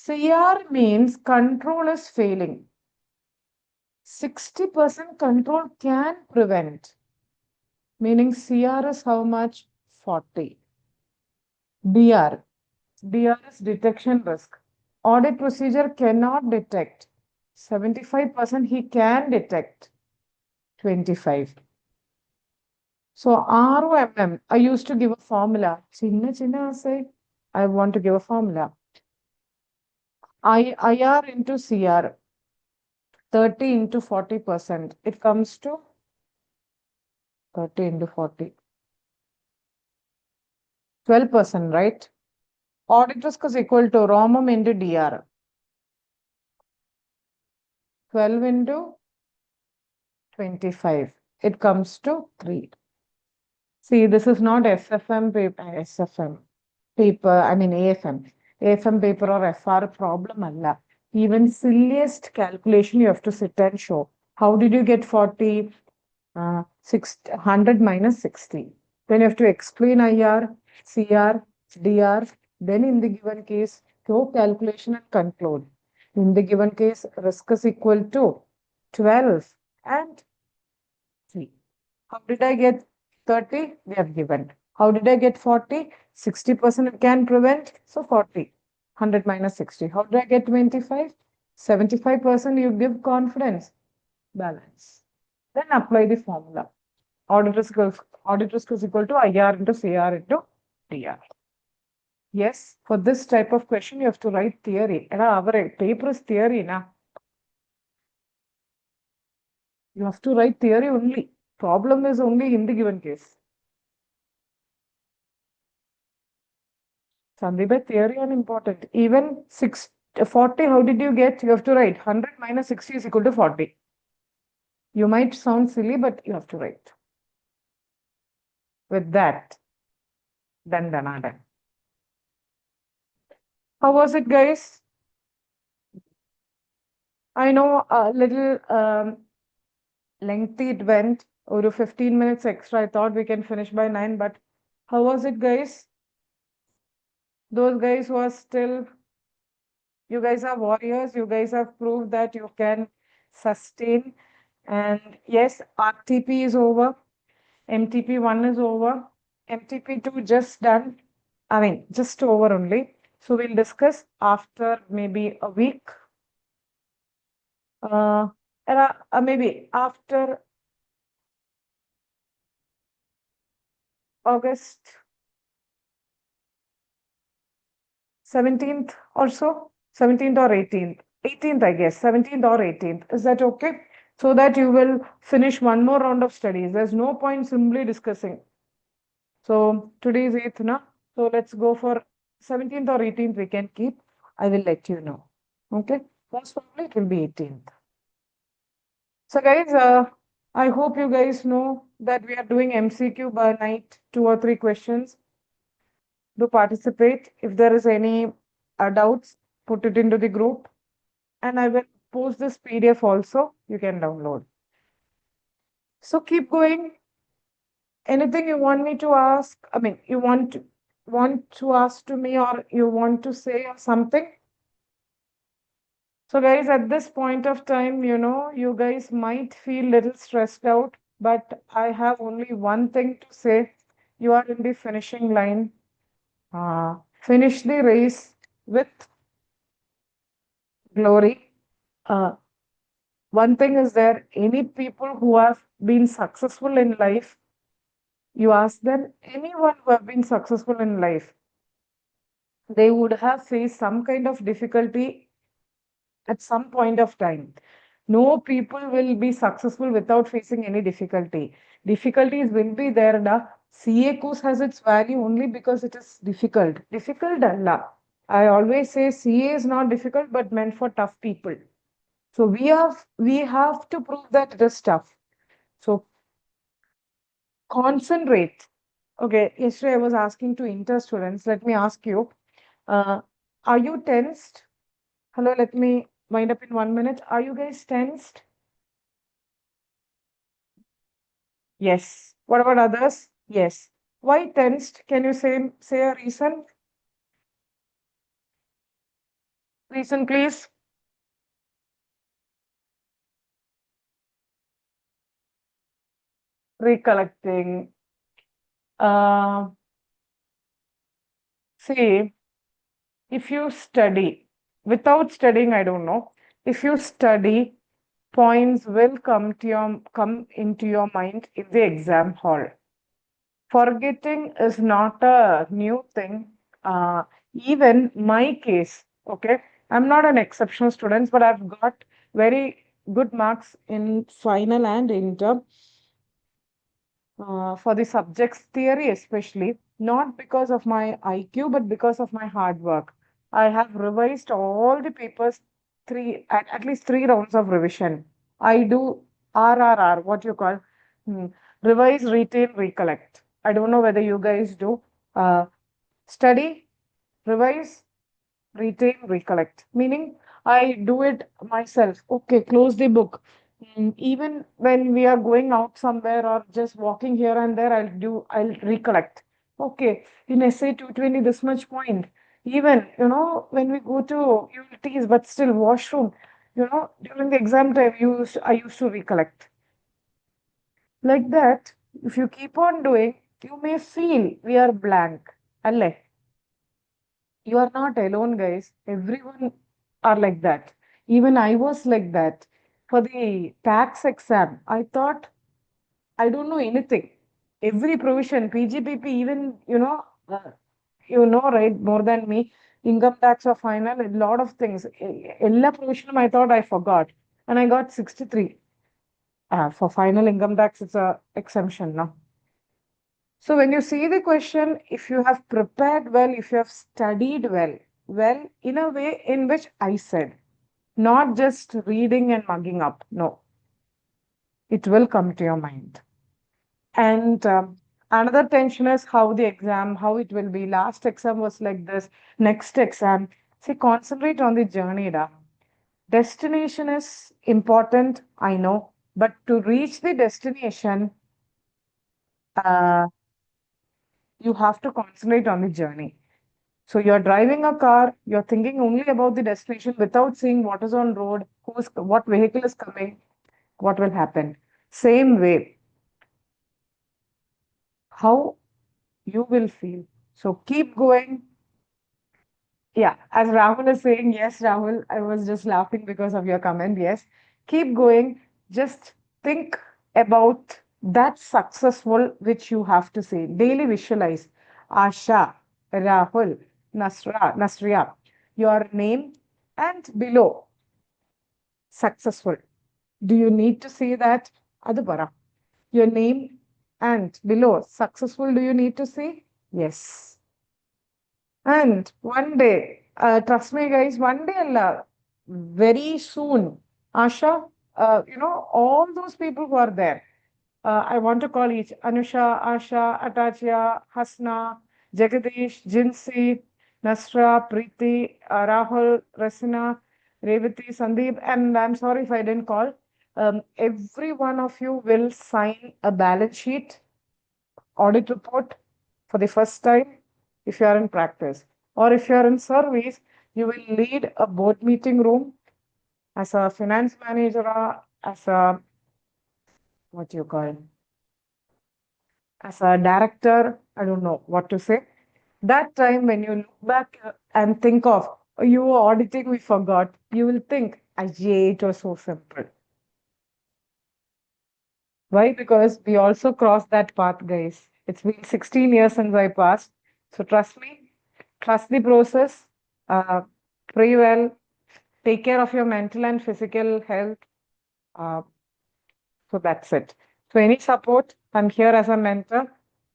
CR means control is failing. 60% control can prevent. Meaning CR is how much? 40. DR. DR is detection risk. Audit procedure cannot detect. 75% he can detect. 25. So ROMM, I used to give a formula. Chinna say, I want to give a formula. IR into CR, 30 into 40%. It comes to 30 into 40. 12%, right? Audit risk is equal to ROMM into DR. 12 into 25. It comes to 3. See, this is not SFM paper, SFM paper, I mean AFM. AFM paper or FR problem alla. Even silliest calculation you have to sit and show. How did you get 40? 100 minus 60. Then you have to explain IR, CR, DR. Then in the given case, go calculation and conclude. In the given case, risk is equal to 12 and 3. How did I get 30? They have given. How did I get 40? 60% it can prevent. So 40. 100 minus 60. How did I get 25? 75% you give confidence. Balance. Then apply the formula. Audit risk is equal to IR into CR into DR. Yes, for this type of question, you have to write theory. And our paper is theory, na. You have to write theory only. Problem is only in the given case. Sandeep, theory is important. Even 40, how did you get? You have to write 100 minus 60 is equal to 40. You might sound silly, but you have to write. With that, done. How was it, guys? I know a little lengthy it went, over 15 minutes extra. I thought we can finish by 9, but how was it, guys? Those guys who are still, you guys are warriors. You guys have proved that you can sustain. And yes, RTP is over. MTP 1 is over. MTP 2 just done. I mean, just over only. So we'll discuss after maybe a week. Maybe after August 17th or so, 17th or 18th. 18th, I guess, 17th or 18th. Is that okay? So that you will finish one more round of studies. There's no point simply discussing. So today is 8th, na? So let's go for 17th or 18th, we can keep. I will let you know. Okay? Most probably it will be 18th. So guys, I hope you guys know that we are doing MCQ by night, 2 or 3 questions. Do participate. If there is any doubts, put it into the group. And I will post this PDF also. You can download. So keep going. Anything you want me to ask? I mean, you want to ask to me, or you want to say or something? So guys, at this point of time, you guys might feel little stressed out, but I have only one thing to say. You are in the finishing line. Finish the race with glory. One thing is there, any people who have been successful in life, you ask them, anyone who have been successful in life, they would have faced some kind of difficulty at some point of time. No people will be successful without facing any difficulty. Difficulties will be there. The CA course has its value only because it is difficult. Difficult, Allah. I always say CA is not difficult but meant for tough people. So we have to prove that it is tough. So concentrate. Okay, yesterday I was asking to inter students. Let me ask you, are you tensed? Hello, let me wind up in 1 minute. Are you guys tensed? Yes. What about others? Yes. Why tensed? Can you say a reason? Reason, please. Recollecting. Uh, See, if you study, without studying, I don't know. If you study, points will come into your mind in the exam hall. Forgetting is not a new thing. Even my case, okay, I'm not an exceptional student, but I've got very good marks in final and inter for the subjects theory, especially, not because of my IQ, but because of my hard work. I have revised all the papers at least 3 rounds of revision. I do RRR, what you call revise, retain, recollect. I don't know whether you guys do study, revise, retain, recollect. Meaning, I do it myself. Okay, close the book. Even when we are going out somewhere or just walking here and there, I'll recollect. Okay, in essay 220, this much point. Even, when we go to ULTs, but still washroom, during the exam time, I used to recollect. Like that, if you keep on doing, you may feel we are blank. Alle, you are not alone, guys. Everyone are like that. Even I was like that. For the tax exam, I thought I don't know anything. Every provision, PGPP, even, right, more than me, income tax or final, a lot of things. Ella provision, I thought I forgot. And I got 63. For final income tax, it's a exemption now. So when you see the question, if you have prepared well, if you have studied well, in a way in which I said, not just reading and mugging up. No, it will come to your mind. And another tension is how it will be. Last exam was like this. Next exam, see, concentrate on the journey. Da. Destination is important, I know, but to reach the destination, uh, you have to concentrate on the journey. So you're driving a car, you're thinking only about the destination without seeing what is on road, what vehicle is coming, what will happen. Same way, how you will feel. So keep going. Yeah, as Rahul is saying, yes, Rahul, I was just laughing because of your comment. Yes, keep going. Just think about that successful which you have to say. Daily visualize Asha, Rahul, Nasriya, your name, and below successful. Do you need to say that? Adubara. Your name and below successful, do you need to say? Yes. And one day, trust me, guys, one day, Allah, very soon, Asha, all those people who are there, I want to call each Anusha, Asha, Atachya, Hasna, Jagadish, Jinsi, Nasra, Preeti, Rahul, Rasina, Revathy, Sandeep, and I'm sorry if I didn't call. Every one of you will sign a balance sheet audit report for the first time if you are in practice. Or if you are in service, you will lead a board meeting room as a finance manager or as a, what you call, as a director. I don't know what to say. That time when you look back and think of, "Oh, you were auditing, we forgot," you will think, yeah, it was so simple. Why? Because we also crossed that path, guys. It's been 16 years since I passed. So trust me, trust the process, uh, pray well, take care of your mental and physical health. Uh, so that's it. So any support, I'm here as a mentor.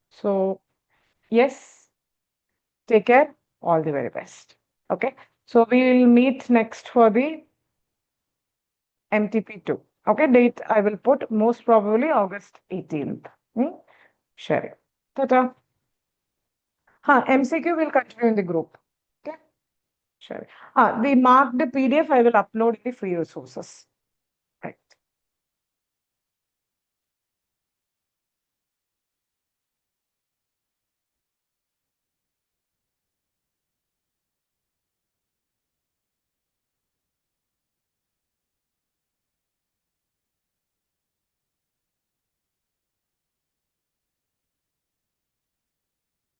So yes, take care. All the very best. Okay. So we will meet next for the MTP2. Okay, date I will put most probably August 18th. Sharing. Ta-ta. MCQ will continue in the group. Okay, sure. The marked PDF I will upload in the free resources.